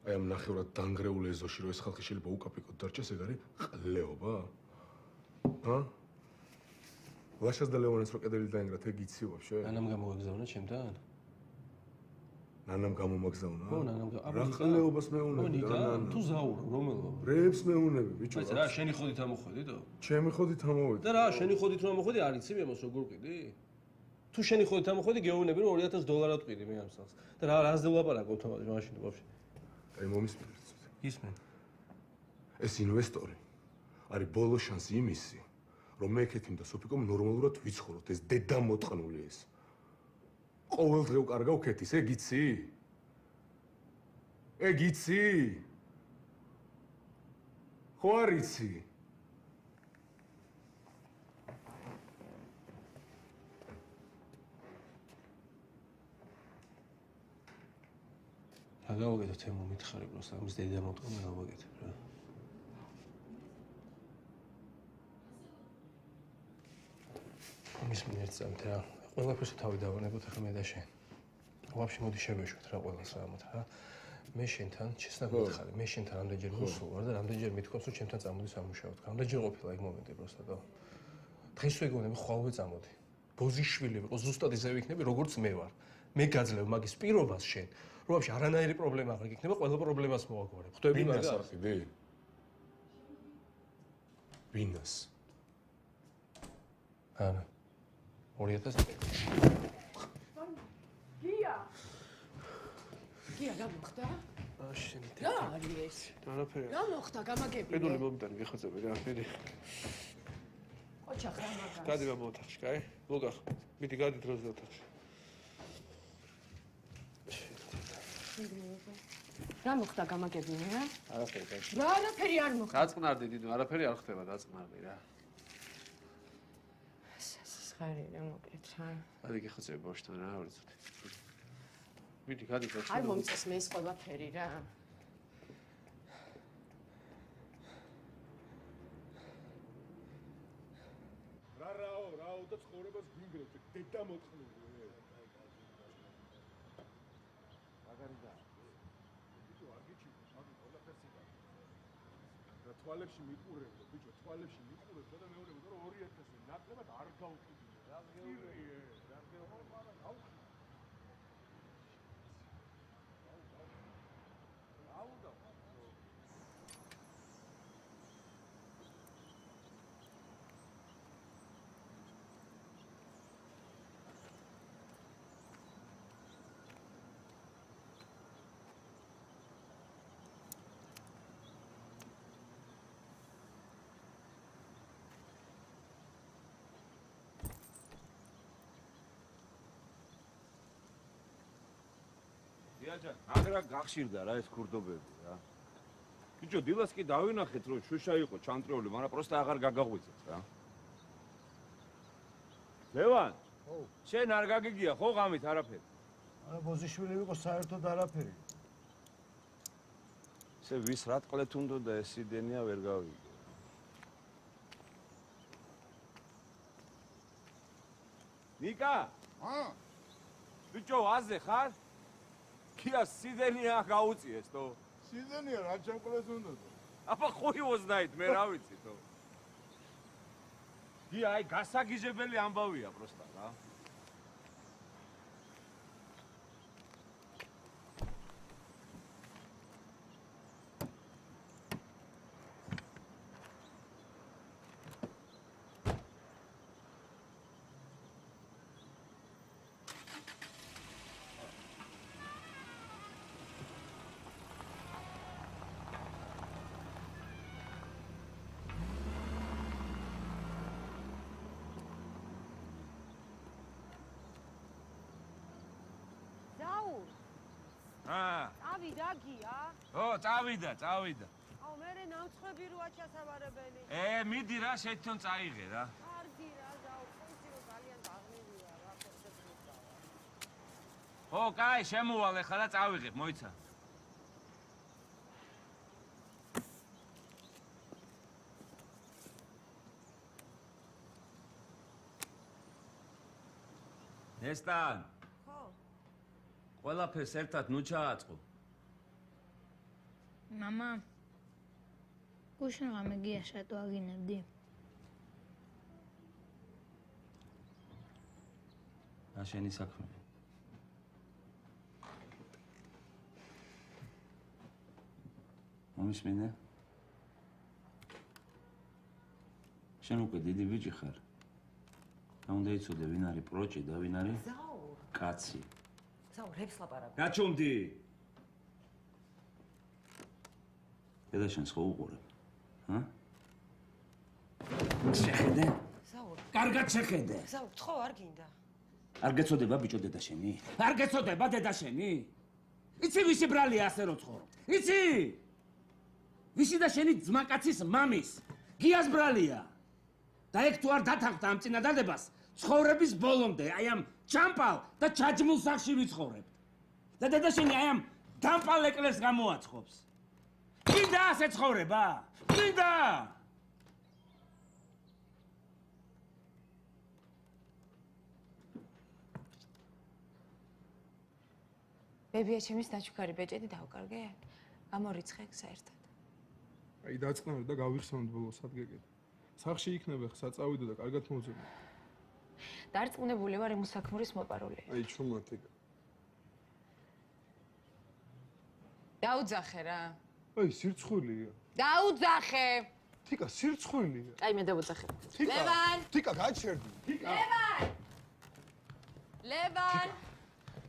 აი ამ ნახევრად დანგრეულ ეზოში რომ ეს ხალხი შეიძლება უკაპიკოდ დარჩეს, ეგ არის ყლეობა? ა? ლაშას და ლეონეს რო კედელი დაინგრათ, ეგ იცი ვაფშე? ნანამ გამოგაგზავნა ჩემთან? ნანამ გამომაგზავნა? ხო, ნანამ რა ყლეობას მეუნები და ნანა? თუ ზაურო, რომელო? რებს მეუნები, ბიჭო. აი რა, შენი ხოდით ამოხვედიტო? ჩემი ხოდით ამოვედი. და რა, შენი ხოდით რომ ამოხვედი, არ იცი მე მას როგორ ყიდი? თუ შენი ხოდით ამოხვედი, გეუბნები რომ $2000 ყიდი მე ამ სახს. და რა, რას დელაპარაკო თამაში მაშინ ვაფშე? აი მომისმენთ. ისმენ. ეს ინვესტორი არის ბოლო შანსი იმისი, რომ მე ქეთიმ და სოფიკომ ნორმალურად ვიცხოვროთ, ეს დედა მოტყნული ეს. ყოველ დღე უკარგავ ქეთის, ეგ იცი? ეგ იცი? ხო არ იცი? აგავაგეთო თემო მითხარი პროსტა ამის დედა მოტყნა გავაგეთებ რა. ამის მინერცამთ რა. ყველაფერს თავი დავანებოთ ახლა მე და შენ. ვაფშე მოდი შევეშვით რა ყველას რამოთ რა. მე შენთან ჩესნად მითხარი, მე შენთან რამდენჯერ მოსულ ვარ და რამდენჯერ მithქვას რომ ჩემთან წამოდი სამუშაოდ. რამდენჯერ ყოფილა ეგ მომენტი პროსტა და დღეს ვეგონები ხვალვე წამოდი. ბოზიშვილი ვიყო ზუსტად ისე ვიქნები როგორც მე ვარ. მე გაძლევ მაგის პირობას შენ. რომ ვაფშე არანაირი პრობლემა აღარ გიქნება, ყველა პრობლემას მოვაგვარებ. ხვდები მაგას? ბინას არხიდი? ბინას. არა. 2000 გია. გია რა მოხდა? შენ რა არის ეს? არაფერი. რა მოხდა გამაგებინე? პედული მომდანი გიხოცები რა, მიდი. ოჩახ რა მაგას? გადი ბაბა ოთახში, კაი? ლუკა, მიდი გადი დროზე ოთახში. რა მოხდა გამაგებინე რა? არაფერი, კაი. რა არაფერი არ მოხდა. დაწყნარდი დიდო, არაფერი არ ხდება, დაწყნარდი რა. სისხარი რა მოკეთ რა. გადი გიხოცები ბავშვთან რა, ვიწოდი. მიდი გადი ბავშვი. არ მომწეს მე ეს ყველაფერი რა. რაო და ცხოვრებას გვინგრევთ, დედა მოტყნული. მაგარი და. ბიჭო, არ გიჩი, მაგ ყველაფერს იგავ. მაგრამ თვალებში მიყურებდა, ბიჭო, თვალებში მიყურებდა და მეუბნებოდა რომ 2000-ზე ნაკლებად არ გავხდიდი. რა მეუბნებია? რა მეუბნებია? გავხდი. დიაჯან, აღარა გახშირდა რა ეს ქურდობები რა. ბიჭო, დილას კი დავინახეთ რომ შუშა იყო ჩანტრეული, მაგრამ პროსტა აღარ გაგაღვიძეთ რა. ლევან, შენ არ გაგიგია ხო ღამით არაფერი? არა, ბოზიშვილი იყო საერთოდ არაფერი. ესე ვის რა ტყლეთ უნდა და ეს იდენია ვერ გავიგე. ნიკა? ბიჭო, აზე ხარ? კია სიდენია გაუწიეს თო. სიდენია რა ჩემყლეს უნდა თო. აბა ხუიოზნაით მე რა ვიცი თო. კია აი გასაგიჟებელი ამბავია პროსტა რა. წავიდა გია? ო, წავიდა. აუ, მერე ნამცხვები როა ჩასაბარებელი. მიდი რა, შეთვითონ წაიღე რა. კარგი რა, ზაუ, ხოციო ძალიან დაღმულია რა, ხოციო. ო, კაი, შემოვალ ახლა და წავიღებ, მოიცა. ნესტან. ხო. ყველაფერს ერთად ნუ ჩააწყო. მამა, გუშინ რამე გიას რატო აგინებდი? რა შენი საქმე? მომისმინე? შენ უკვე დიდი ბიჭი ხარ. და უნდა იცოდე ვინ არის პროჭი და ვინ არის კაცი. ზაუ, რებს ლაპარაკობ. გაჩუმდი. და შენ ხო უყურებ? ჰა? შეხედე? ზაუ. კარგად შეხედე. ზაუ, ხო არ გინდა. არ გეცოდება ბიჭო დედა შენი? არ გეცოდება დედა შენი? იცი ვისი ბრალია ასე რო ცხოვრობ? იცი? ვისი და შენი ძმაკაცის მამის გიას ბრალია? და ეგ თუ არ დათანხმდა ამ წინადადებას, ცხოვრების ბოლომდე აი ამ ჩამპალ და ჩაჯმულ სახში ვიცხოვრებ. და დედა შენი აი ამ დამპალ ეკლერს გამოაცხობს. გინდა ასე ცხოვრება? გინდა? ბებია ჩემის დაჩუქარი ბეჭედი დავკარგე? გამორიცხე საერთოდ. აი დაწყნარ და გავიხსენოთ ბოლოს ადგეგეთ. სახში იქნება ხა საწავიდო და კარგად მოძებნა. დარწმუნებული ვარ იმ უსაქმურის მოპარულია. აი ჩუმად ეგ. დაუძახე რა. აი სირცხვილია. დაუძახე. თიკა სირცხვილია. აი მე დავუძახე. ლევან. თიკა გაჩერდი. თიკა. ლევან.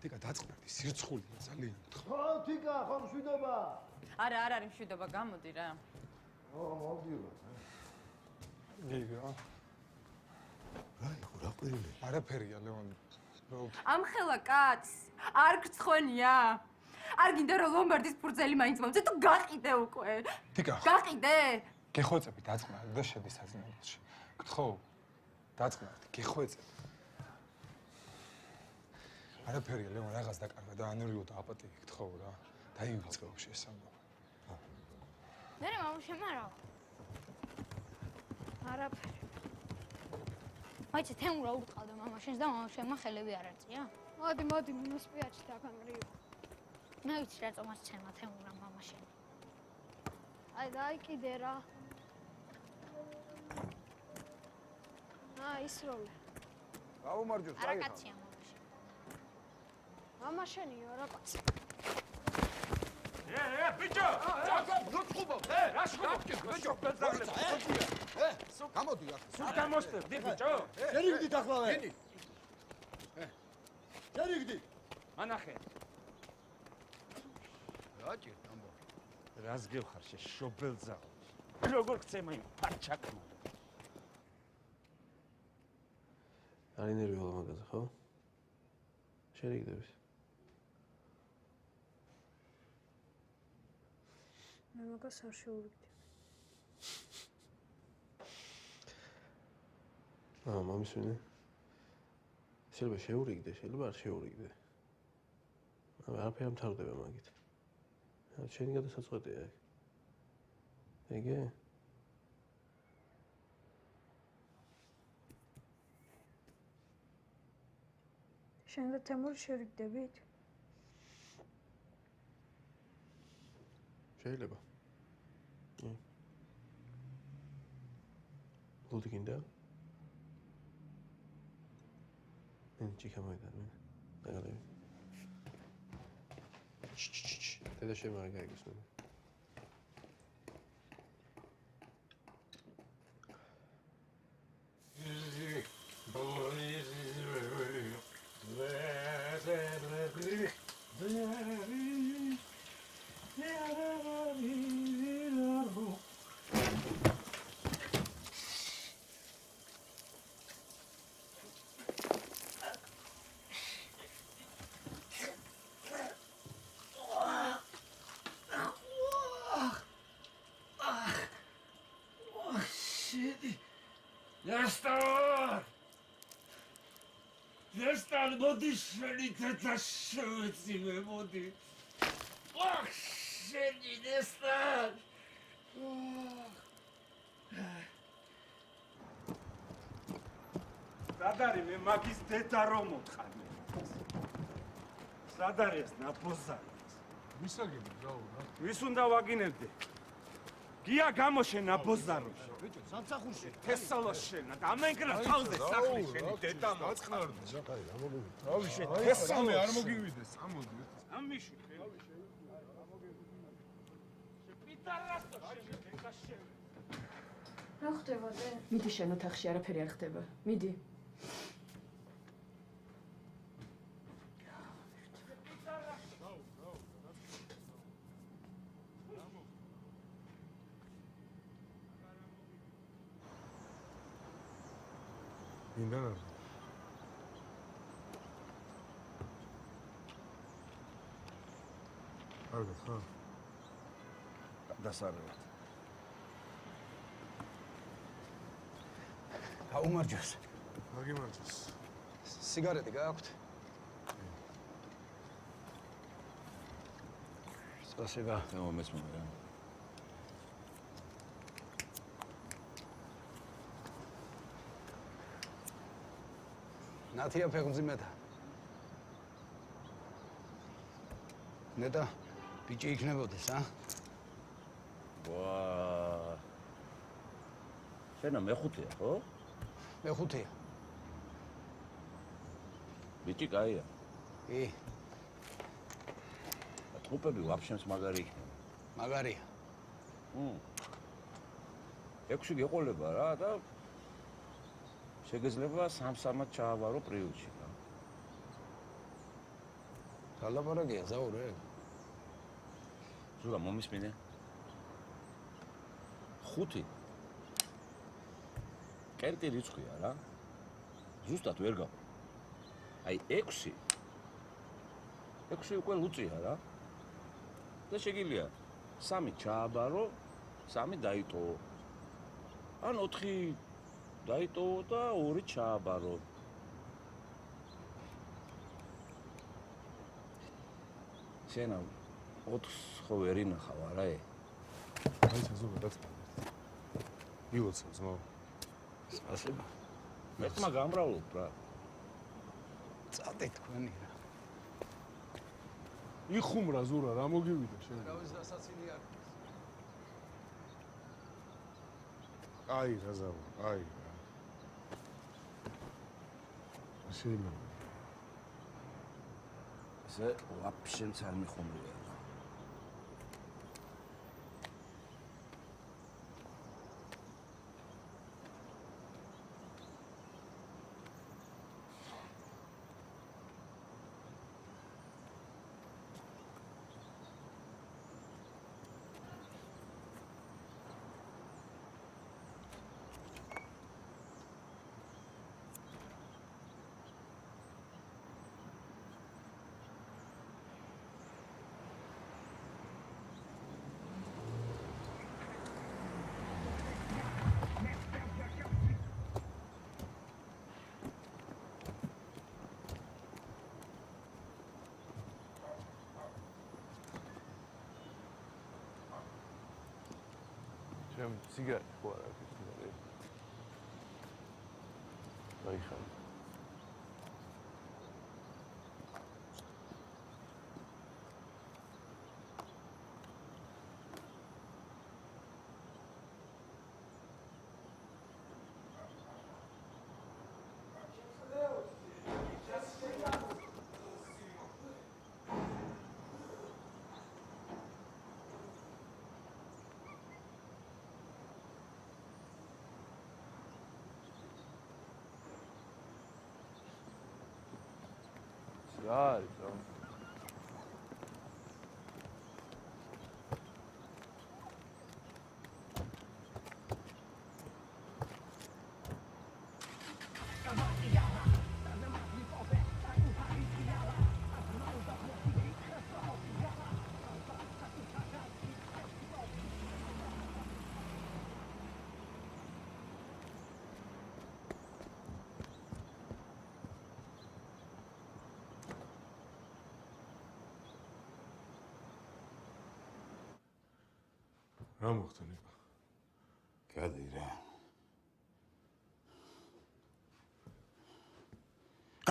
თიკა დაწყნარდი სირცხვილია ძალიან. ხო, თიკა, ხო მშვიდობა. არა, არ არის მშვიდობა, გამოდი რა. მოვდივარ. გიგა. აი, ხო რა ყვირილი? არაფერია, ლევან. ამხელა კაც, არ გწხვენია. არ გინდა რომ ლომბარდის ფურძელი მაინც მომწე, თუ გაყიდე უკვე. თიკა. გაყიდე? გეხვეწები დაწყნარდი და შედი საძინებელში. გთხოვ, დაწყნარდი, გეხვეწები. არაფერია, ლევან, რაღაც დაკარგა და ანერგიო და აპატი გთხოვ რა. დაივიწყე ვაფშე ეს ამბავი. მე მამა შემარავ. არაფერი. მაიცი თემურა ურყავდა მამაშენს და მამაშენმა ხელები არ აწია. მოდი, მოსპიაჩი დაგანგრიო. მე ვიცი რატომ ასცემა თემურა მამაშენ. აი დაიკიდე რა. ისროლე. გაუმარჯოს, არა კაცია მამაში. მამა შენიო, რა კაცი. ბიჭო! როცხუბო! რა შეხობ? ბიჭო, ბეძაღლე. გამოდი აქ. სულ გამოსწრდი, ბიჭო? შერიგდით ახლავე. შერიგდით. მანახე. რა ჭირ ამბო? რას გევხარ შობელძაღლე? როგორ გწემა იმ პარჩაკმა? არის ნერვიულ მაგაზე, ხო? შერიგდების. მე მაგას არ შეურიგდი. მომისმინე. შეიძლება შეურიგდე, შეიძლება არ შეურიგდე. არაფერი არ მთავრდება მაგით. შენი გადასაწყვეტია ეგ. ეგე? შენ და თემური შევიგდებით? შეიძლება. ლუდი გინდა? ჩიქა მოედან მე. დაგალები. დედა შემარ გაიგისნო. Nestor, მოდი შენი თეთა შევეციმე, მოდი. ოხ, შენი ნესტარ. სადარი მე მაგის თეთა რომ მოთხარ. სადარი ეს ნაპოზარი. ვისაგები ზაურა? ვის უნდა ვაგინებდე? გია გამოშენ ნაპოზარო. ბიჭო, სამსახურში. თესალოს შენა და ამენკრა თავზე სახლი შენი დედა მაწყნარდი. აი, რა მოგივი. თავი შენ თესალე არ მოგივიდეს, ამოდი. ამიში ხე. შეპიტარასო შენ დეკაშე. რა ხდება დე? მიდი შენ ოთახში, არაფერი არ ხდება. მიდი. მინდა კარგად ხარ? დასარევად. გაუმარჯოს. მაგიმარჯოს. სიგარეტი გააქვთ? Спасибо. მესმოდა. ნათია ფეხმძიმეთა. ნეტა ბიჭი იქნებოდეს, ა? ვა. შენა მეხუთეა, ხო? მეხუთეა. ბიჭი კაია. კი. ტრუპები ვაფშემს მაგარი იქნება. მაგარია. 6 გეყოლება რა და შეგეძლება სამ-სამად ჩაავარო პრიუჩი რა. გალაპარაკია ზაურე. ზურა მომისმინე. 5 კერტი რიცხვია რა. ზუსტად ვერ გავა. აი 6 უკვე ლუწია რა. და შეგიძლია 3 ჩააბარო, 3 დაიტოვო. ან 4 დაიტოვო და 2 ჩააბარო. შენა 4 ხო ვერ ინახავ არა ე? აი საზოგადო დაწყდა. ილოცავ ძმაო. Спасибо. მე თმა გამრავლობ რა. წადე თქვენი რა. იხუმრა ზურა რა მოგივიდა შენ? არავის დასაცინი არ არის. აი რა ზავა, აი. Спасибо. Це вообще цар міхомлює. ჩემ ციგარი ხო არ აქვს მე. დაიხარ. Sorry, bro. რა მოხდა? გადი რა.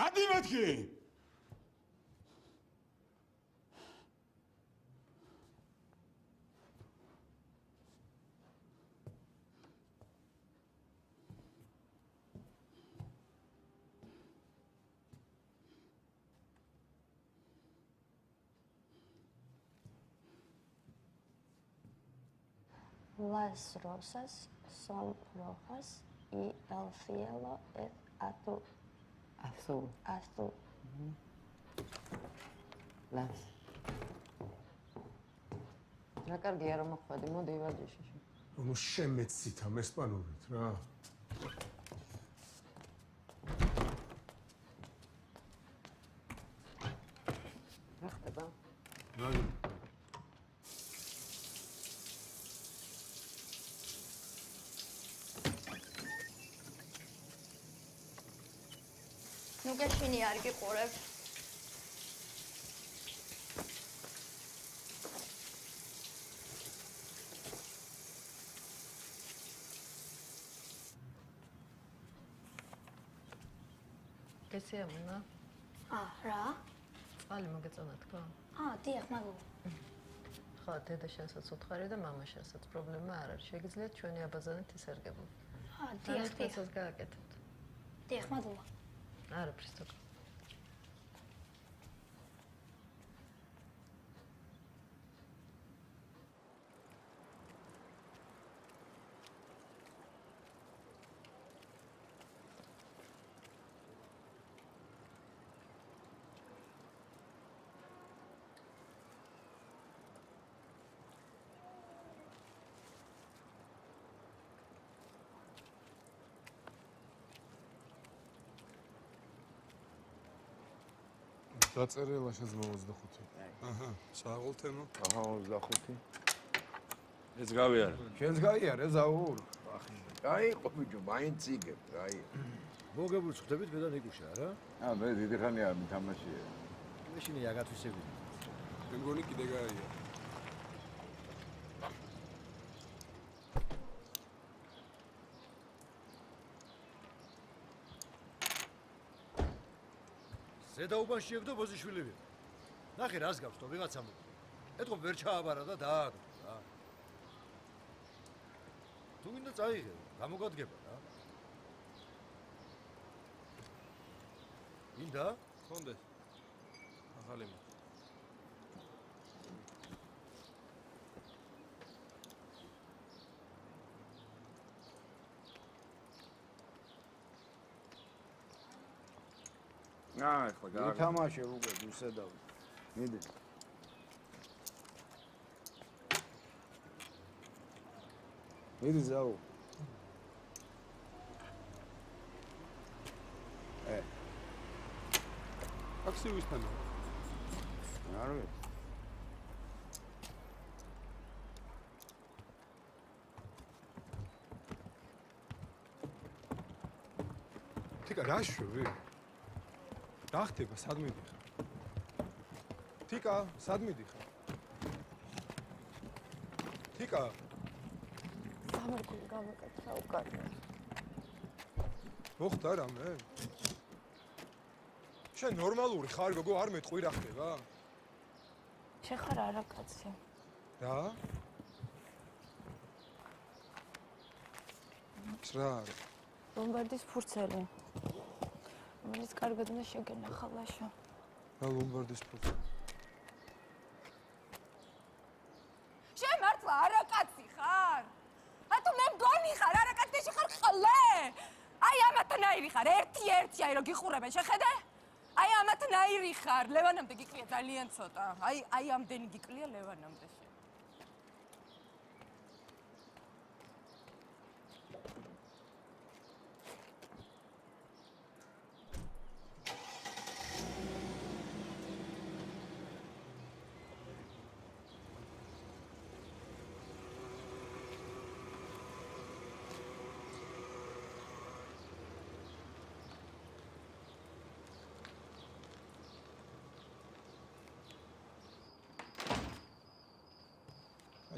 გადი მეთქი! Las rosas son rojas y el cielo es azul. Azul. Azul. Las. რა კარგია რომ მოხვედი, მოდი ვარჯიში. ნუ შემეცით ამ ესპანურით რა. რა ხდება? რა ნუ გეშინი არ გიყურებ. გესია მონა? რა? წყალი მოგეწონა თქო? დიახ, მაგო. ხო, დედა შენსაც უთხარი და მამა შენსაც პრობლემა არ არის. შეგიძლიათ ჩვენი აბაზანით ისერგებო. დიახ, დიახ. გააკეთებთ. დიახ, მადლობა. არაფრის თქო. დაწერილა შეიძლება 25. აჰა, საღოლ თემო? აჰა, 25. ეს გავიარე. შენს გაიარე, ზაურ. ახი. გაიყო ბიჭო, მაინც იგებ, გაიარე. მოგებულს ხვდებით მე და ნიკუშა, რა? მე დიდი ხანია მითამაშია. ეშინი აგათვისებდი. მე მგონი კიდე გაიარე. ზედაუბანში ეგ და ბოზიშვილი. ნახე რას გავს თო ვიღაცა მო. ეთქო ვერ ჩააბარა და დააგდო რა. თუ გინდა წაიღე, გამოგადგება რა. გინდა? ხონდეს. ახალი მა. ახლა გითამაშე უკვე ისედავ. მიდი. მიდი ზაუ. აქსივისთან. არ ვიცი. თიკა რა შვი? რა ხდება, სად მიდიხარ? თიკა, სად მიდიხარ? თიკა. სამერგული გავაკეთე უკან. მოხდა რამე? შენ ნორმალური ხარ, გოგო, არ მეტყვი რა ხდება? შენ ხარ არა კაცი. რა? რა? ლომბარდის ფურცელი. რომელიც კარგად უნდა შეგენახა ლაშა. რა ლომბარდის ფურცელი? შენ მართლა არა კაცი ხარ? ათუ მე მგონი ხარ, არა კაცი ხარ ყლე. აი ამათნაირი ხარ, ერთი აი რო გიხურებენ, შეხედე? აი ამათნაირი ხარ, ლევანამდე გიკლია ძალიან ცოტა. აი ამდენი გიკლია ლევანამდე.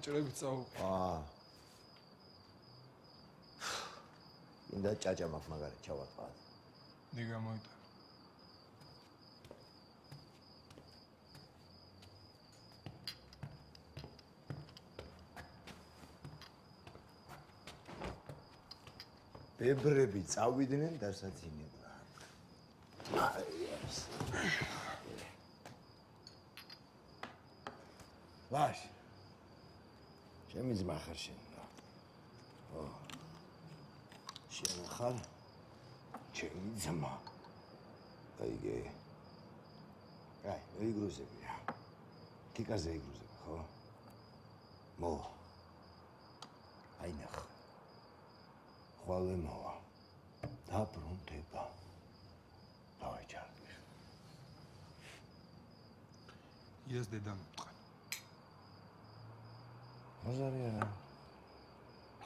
ჭრებით წაო. ინდა ჭაჭა მაქვს მაგარი ჩავატყა. დგა მოიტა. ბებრები წავიდნენ დასაცინებლად. ვაშ ჩემი ძმა ხარ შენ. ო. შენ ხარ ჩემი ძმა. აიგე. აი, ეიგრუზები რა. თიკაზე ეიგრუზები, ხო? მო. აი ნახ. ხვალე მოვა. დაბრუნდება. დავაი ჩარდი. იას დედამ უთხრა. მოზარია.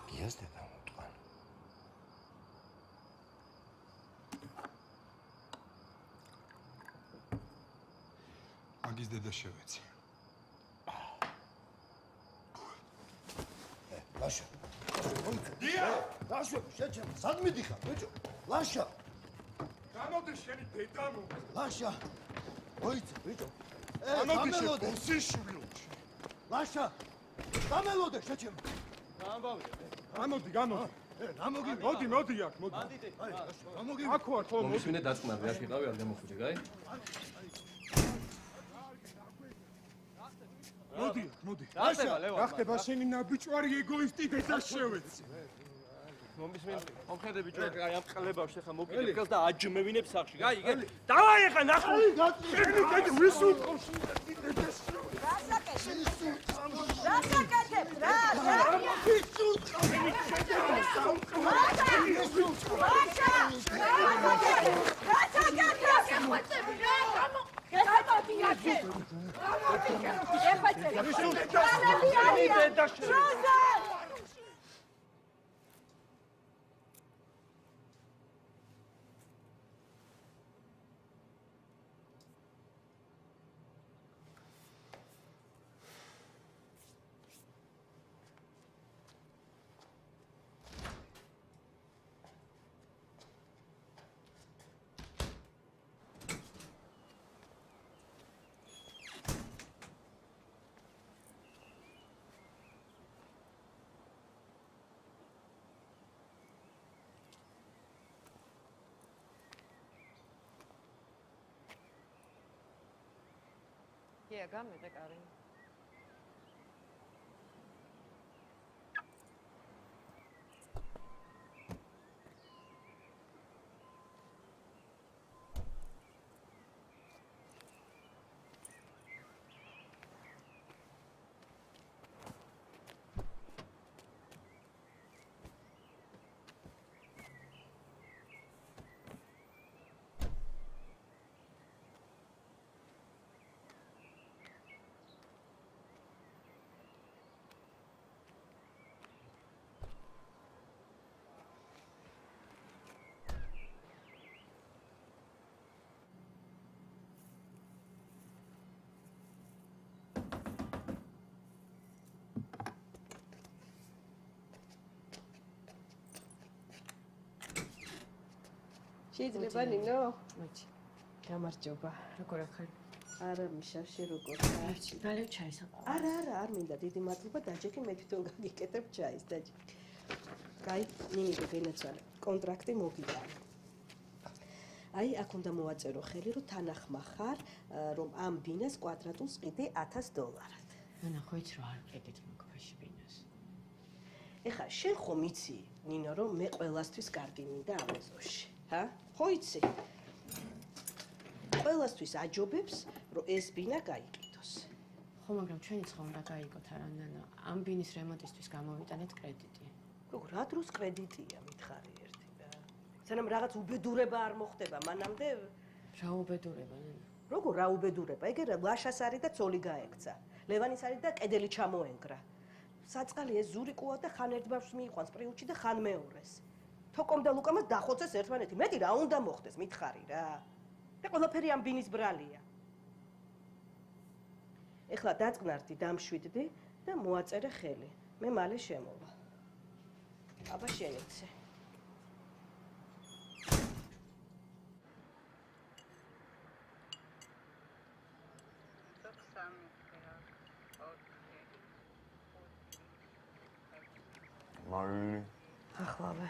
გიას დედამ უთხრა. მაგის დედა შევეცი. ლაშა. დია! ლაშა, შეჩემ, სად მიდიხარ, ბიჭო? ლაშა. გამოდი შენი დედა მო. ლაშა. მოიცა, ბიჭო. გამელოდე. ოსიშვილო. ლაშა. გამელოდე, შეჩემ. გამოვიდე. გამოდი, გამოდი. გამოდი. მოდი აქ, მოდი. აი, გამოდი. აქ ვარ ხო, მოდი. მისმინე დაწყნარი, აქ იყავი, არ გამოხვიდი, გაი? მოდი. რა ხდება შენი ნაბიჯვარი ეგოისტი დედა შევეცი. მომისმენ, მომხედე ბიჭო, აი ამ ყლებავში ხა მოკიდებ ხელს და აჯმევინებ სახში. გაი, იგე. დავაი ხა ნახო. შენი დედა ვის უყურს? რასაკეთებ რა? გია გამიღე კარი. შეიძლება ნინო? მოიჩი. გამარჯობა. როგორ ახარ? არა მიშაში როგორ? არჩი, ვალევ ჩაის აყვა. არა, არ მინდა დიდი მადლობა დაჯექი მე თვითონ გაგიკეთებ ჩაის დაჯექი. კაი, ნინო გენაცვალე. კონტრაქტი მოგიტანე. აი, აქ უნდა მოვაწერო ხელი, რომ თანახმა ხარ, რომ ამ ბინას კვადრატულს ყიდი $1000. ანა ხო იცი რომ არ ყიდით მოქმეში ბინას. ეხა შენ ხომ იცი, ნინო, რომ მე ყველასთვის კარგი მინდა ამ ეზოში. ჰა? ხო იცი? ყველასთვის აჯობებს, რომ ეს ბინა გაიყიდოს. ხო, მაგრამ ჩვენი ცხა უნდა გაიგოთ არა, ნანა. ამ ბინის რემონტისთვის გამოვიტანეთ კრედიტი. როგორ რა დროს კრედიტია მითხარი ერთი და სანამ რაღაც უბედურება არ მოხდება, მანამდე რა უბედურება, ნანა? როგორ რა უბედურება? ეგ ლაშას არის და ცოლი გაექცა. ლევანის არის და კედელი ჩამოენგრა. საწყალი ეს ზურიკოა და ხან ერთ ბავშვს მიიყვანს პრიუჩი და ხან მეორეს. თოკომ და ლუკამას დახოცეს ერთმანეთი. მეტი რა უნდა მოხდეს, მითხარი რა. და ყველაფერი ამ ბინის ბრალია. ეხლა დაწყნარდი, დამშვიდდი და მოაწერე ხელი. მე მალე შემოვა. აბა შენიცე. მარილი. ახლავე.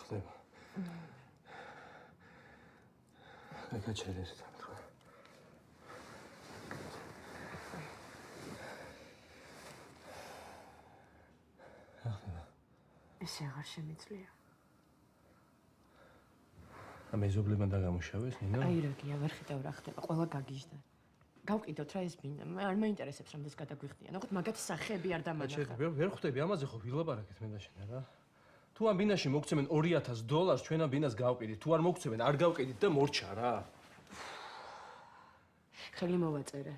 ხდება. გაჩერე ეს თქო. ესე აღარ შემიძლია. ამეზობლებმა დაგამუშავეს, ნინო? აი რა გია, ვერ ხედავ რა ხდება, ყველა გაგიჟდა. გავყიდოთ რა ეს ბინა, არ მაინტერესებს რამდენს გადაგვიხდიან. ოღონდ მაგათი სახეები არ დამანახა. ვერ ხვდები, ამაზე ხო ვილაპარაკეთ მე და შენ რა? თუ ამ ბინაში მოგცემენ $2000, ჩვენ ამ ბინას გავყიდით. თუ არ მოგცემენ, არ გავყიდით და მორჩა რა. ხელი მოვაწერე.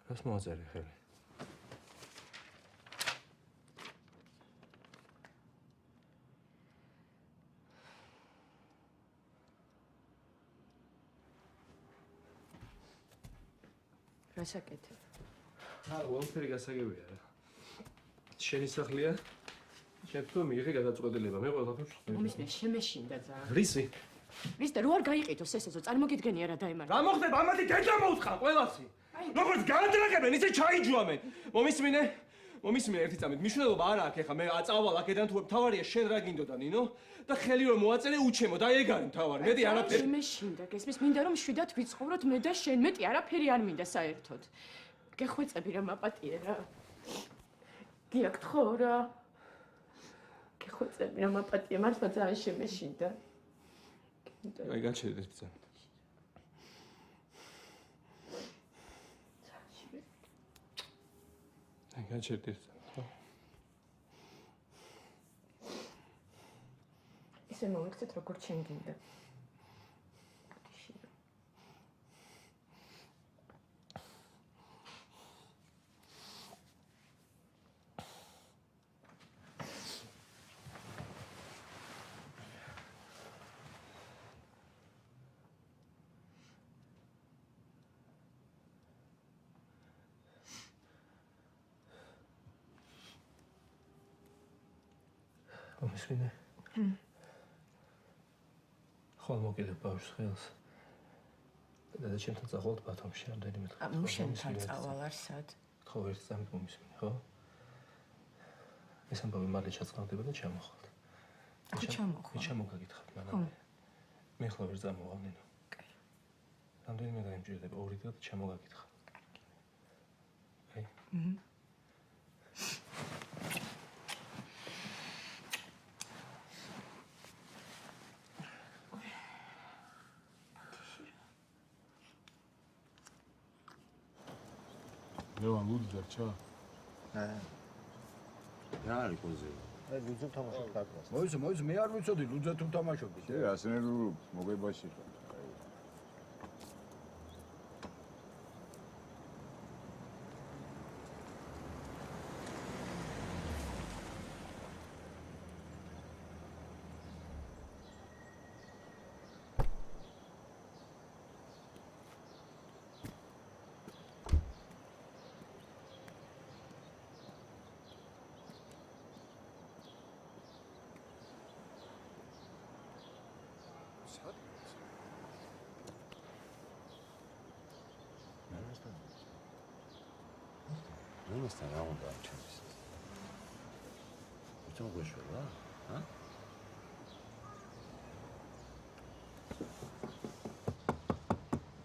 რას მოვაწერე ხელი? რასაკეთებ? ყველაფერი გასაგებია რა. შენი სახლია? შენ თუ მიიღე გადაწყვეტილება, მე ყველაფერს ვხდები. მომისმენ, შემეშინდა ძა. რისი? რის და რო არ გაიყიდოს ესეო, წარმოგიდგენია რა დაემართა. რა მოხდება? ამათი დედა მოუწყა ყველასი. როგორც გაადრაგებენ, ისე ჩაიჯვამენ. მომისმინე ერთი წამით. მნიშვნელობა არა აქვს ეხა მე აწავალ აქედან თუ თავარია შენ რა გინდოდა ნინო? და ხელი რომ მოაწერე უჩემო და ეგ არის თავარი. მეტი არაფერი. შემეშინდა, გესმის, მინდა რომ შვიდად ვიცხოვროთ მე და შენ, მეტი არაფერი არ მინდა საერთოდ. გეხვეწები რა მაპატიე რა. გიაგთხო რა. გეხვეწები რა მაპატიე, მართლა ძალიან შემეშინდა. აი გაჩერე ერთი წამით. აი გაჩერე ერთი წამით, ხო? ისე მომიქცეთ როგორც შენ გინდა. მომისმინე? ხვალ მოკიდებ ბავშვს ხელს. და ჩემთან წავალთ ბათუმში რამდენიმე დღე. მუშენთან წავალ არსად? ხო, ერთ წამით მომისმინე, ხო? ეს ამბავი მალე ჩაწყნარდება და ჩამოხვალთ. ახლა ჩამოხვალ. მე ჩამოგაგითხავთ მანამდე. მე ხლა ვერ წამოვალ ნინო. კაი. რამდენიმე დღე მჭირდება 2 დღე და ჩამოგაგითხავ. კაი? ლევან ლუდი დარჩა? რა არის კოზე? აი ლუძე თამაშობ დაკრას. მოიცა, მე არ ვიცოდი ლუძე თუ თამაშობდი. ასენერულ მოგებაში ხარ. ნამასთან რა უნდა ჩემს? უცებ გეშოლა, ჰა?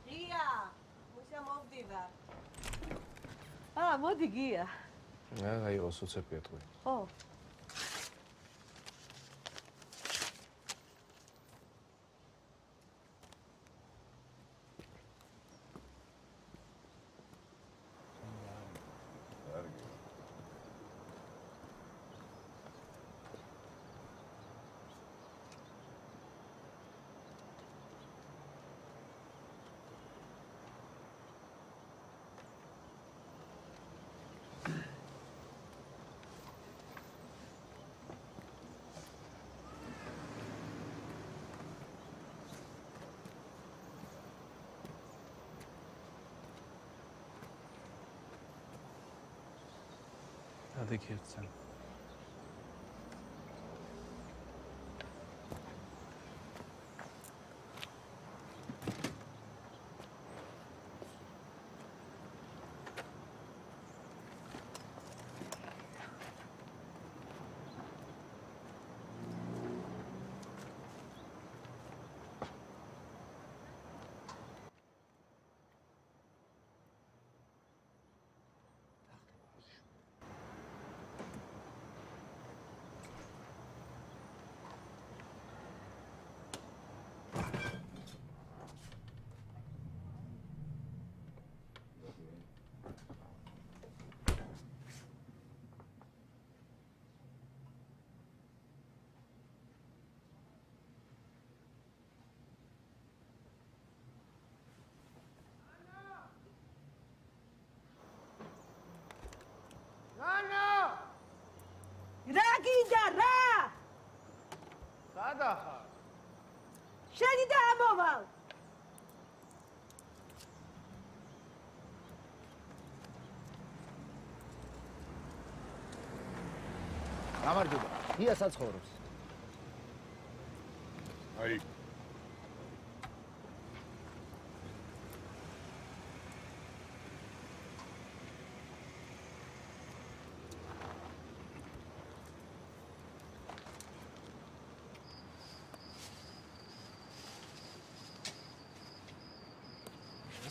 გია, მუშა მოვდივარ. მოდი გია. აი, ოსოცებია თქვი. ხო. ადიქერცან. რა გინდა რა? სადა ხარ? შენი და ამოვალ. გამარჯობა. გია საცხოვრობს. აი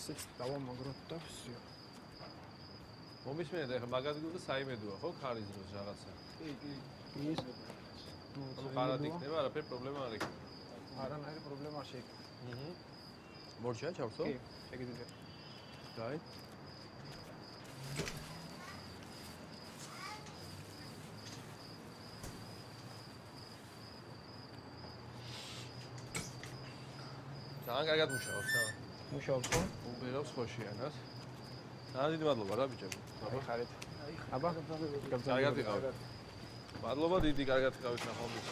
ესეც დავამაგროთ და всё. მომისმენთ ახლა მაგადგილზე საიმედოა ხო ხარის დროს რაღაცა. კი. ის ხარად იქნება, არაფერი პრობლემა არ იქნება. არანაირი პრობლემა არ შეიქნება. მორჩა ჩავსო? კი, შეგიძლია. დაი. ძალიან კარგად მუშაობს, ა? მუშაობს ხო? უბერავს ხოშიანად. ძალიან დიდი მადლობა რა ბიჭები. აბა ხარეთ. აბა კარგად იყავით. მადლობა დიდი, კარგად იყავით ნახვამდის.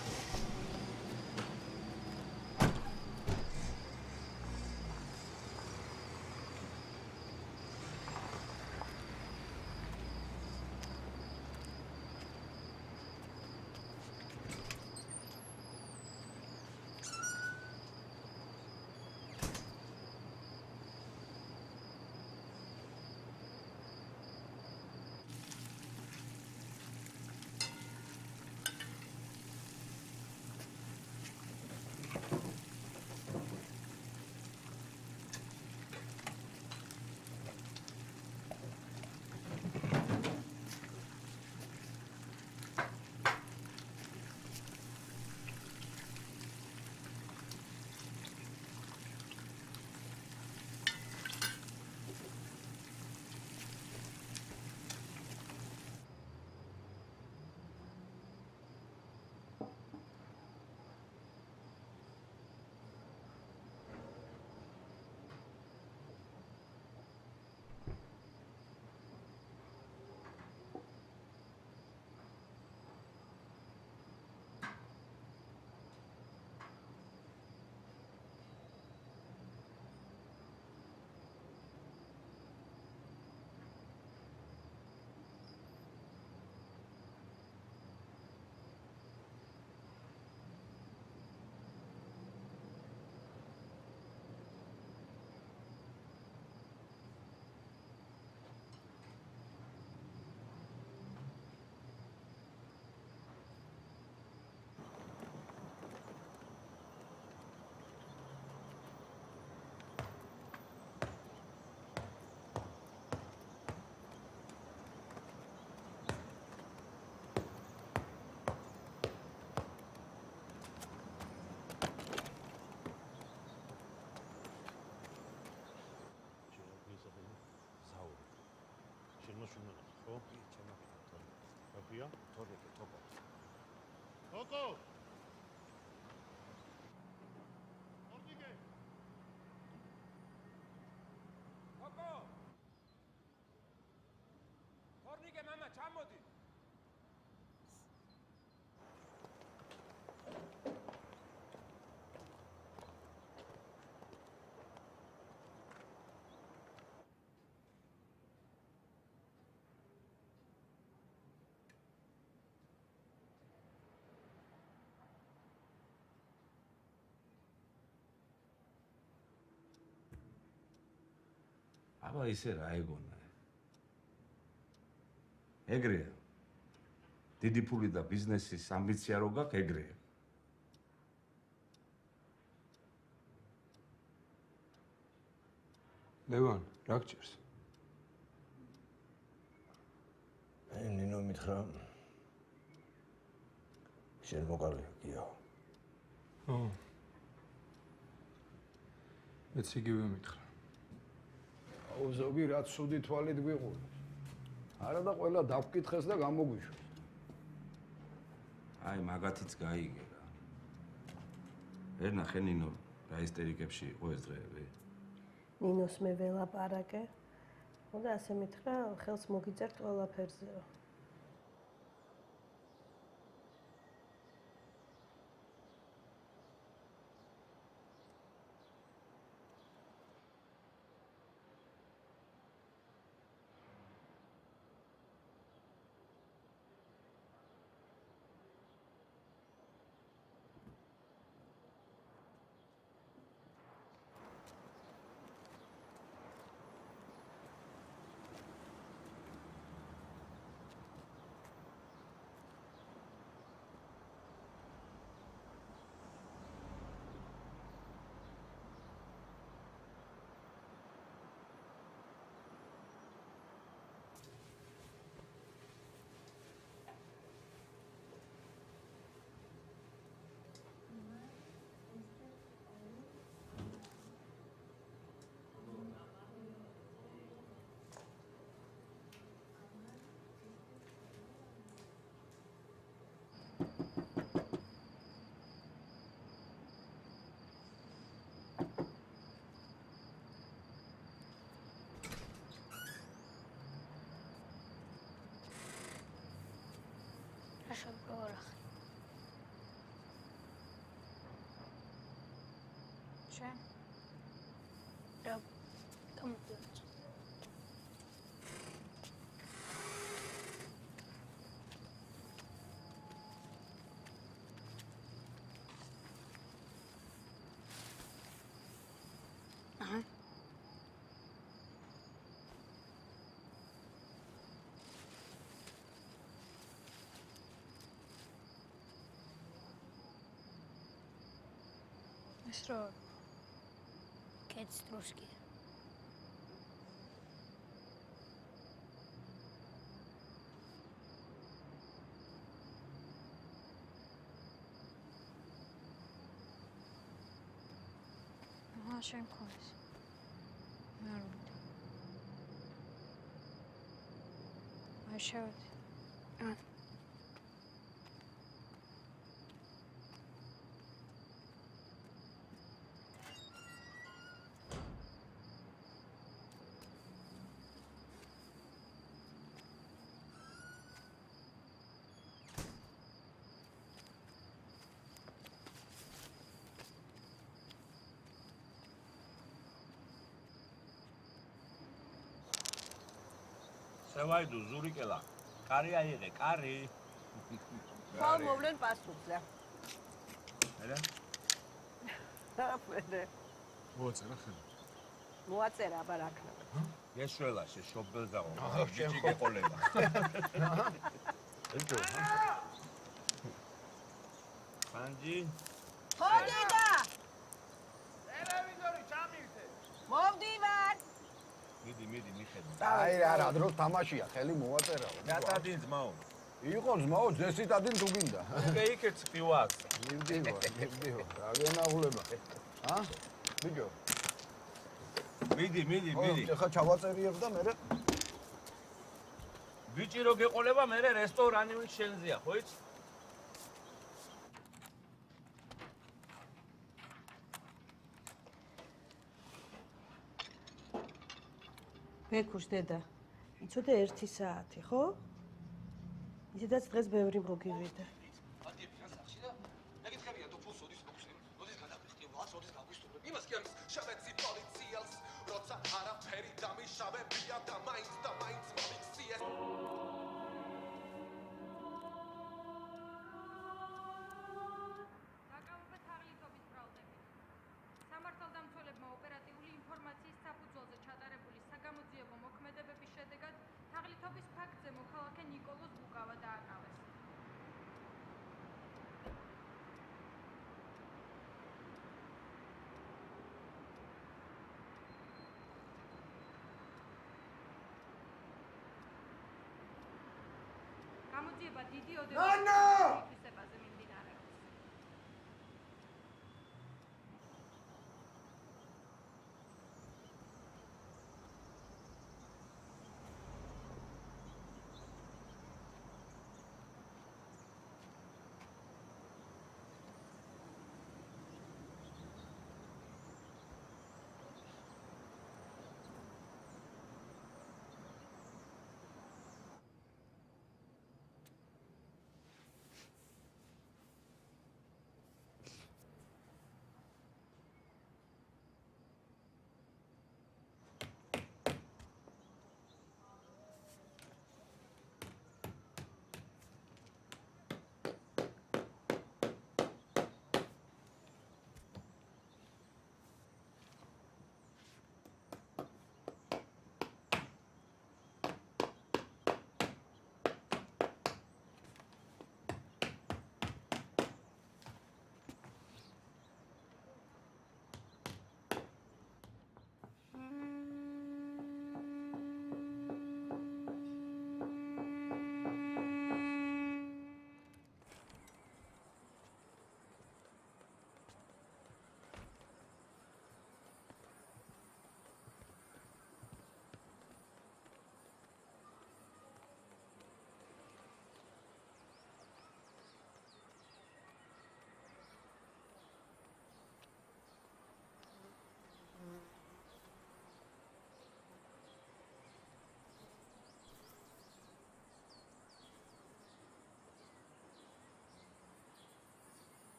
გია? თორნიკე, თოკო. თოკო! თორნიკე! თოკო! თორნიკე, მამა, ჩამოდი. აბა ისე რა ეგონა. ეგრეა. დიდი ფული და ბიზნესის ამბიცია რო გაქვს, ეგრეა. ლევან, რა გჭირს? ნინო მითხრა შენ მოკალია გიო. მეც იგივე მითხრა. აუ ზოგი რაც სუდი თვალით გვიყურებს. არა და ყველა დაგკითხეს და გამოგვიშვეს. აი მაგათიც გაიგე რა. ვერ ნახე ნინო რა ისტერიკებში იყო ეს დღეები. ნინოს მე ველაპარაკე. და ასე მითხრა, ხელს მოგიწერთ ყველაფერზეო. Schön. Ja, kommt gut. Aha. Что? Кэт стружки. Ага, schön cool. Ja, gut. Mal schaut. Ah. სევაიდუ ზურიკელა. კარი აიღე, კარი. ხალ მოვლენ პასუხზე. არა? აფერე. მოაწერა ხელი. მოაწერა აბა რა ქნა. გეშველაშე შობელზაო. ჯიჯი გეყოლება. ელჯო. ხანჯი. ხონიდა. ტელევიზორი ჩამივიდე. მოვდივარ. მიდი, მიხედე. აი რა დრო თამაშია, ხელი მოვაწერაო. რატადინ ძმაო? იყო ძმაო, ძესიტადინ თუ გინდა. მე იქეთ წვიوات. მივდივარ. რა გენაღლება. ა? ბიჭო. მიდი. ეხა ჩავაწერიებ და მე ბიჭი რო გეყოლება, მე რესტორანი ვინ შენზეა, ხო იცი? ბექუშ დედა, იცოდე 1 საათი, ხო? ისედაც დღეს ბევრი მოგივიდა. ადიები რა სახში და მეკითხებია თუ ფულს ოდის მოხსენ. ოდის გადაგიხდი, ვას ოდის გაგვისტუმრებ. იმას კი ამის შევეცი პოლიციელს, როცა არაფერი დამიშავებია და მაინც მომიქციეს. დაკავება თაღლითობის ბრალდებით. სამართალდამცველებმა ოპერატიული ინფორმაციის საფუძველზე ჩატარებული საგამოძიებო მოქმედებების შედეგად თაღლითობის ფაქტზე მოქალაქე ნიკოლოზ გუგავა დააკავეს. გამოძიება დიდი ოდენობის მიმდინარეობს.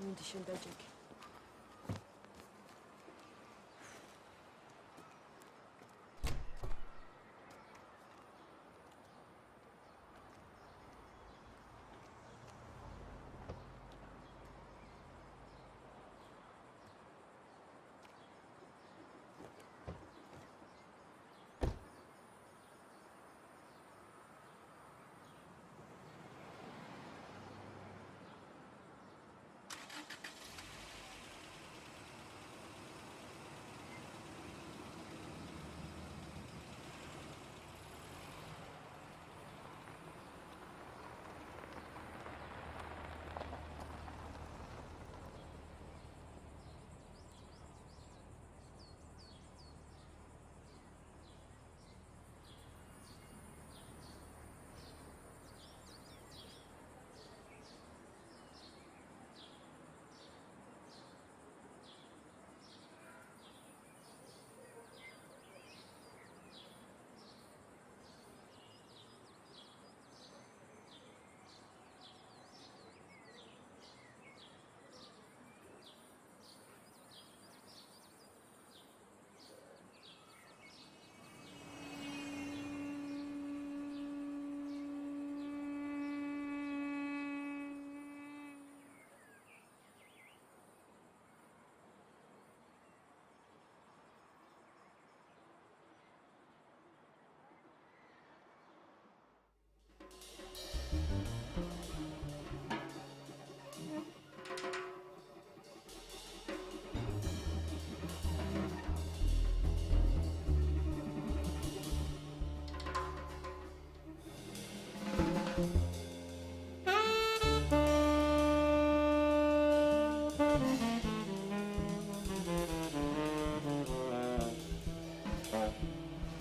მინდი შენ დაჯექი.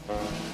Thank you.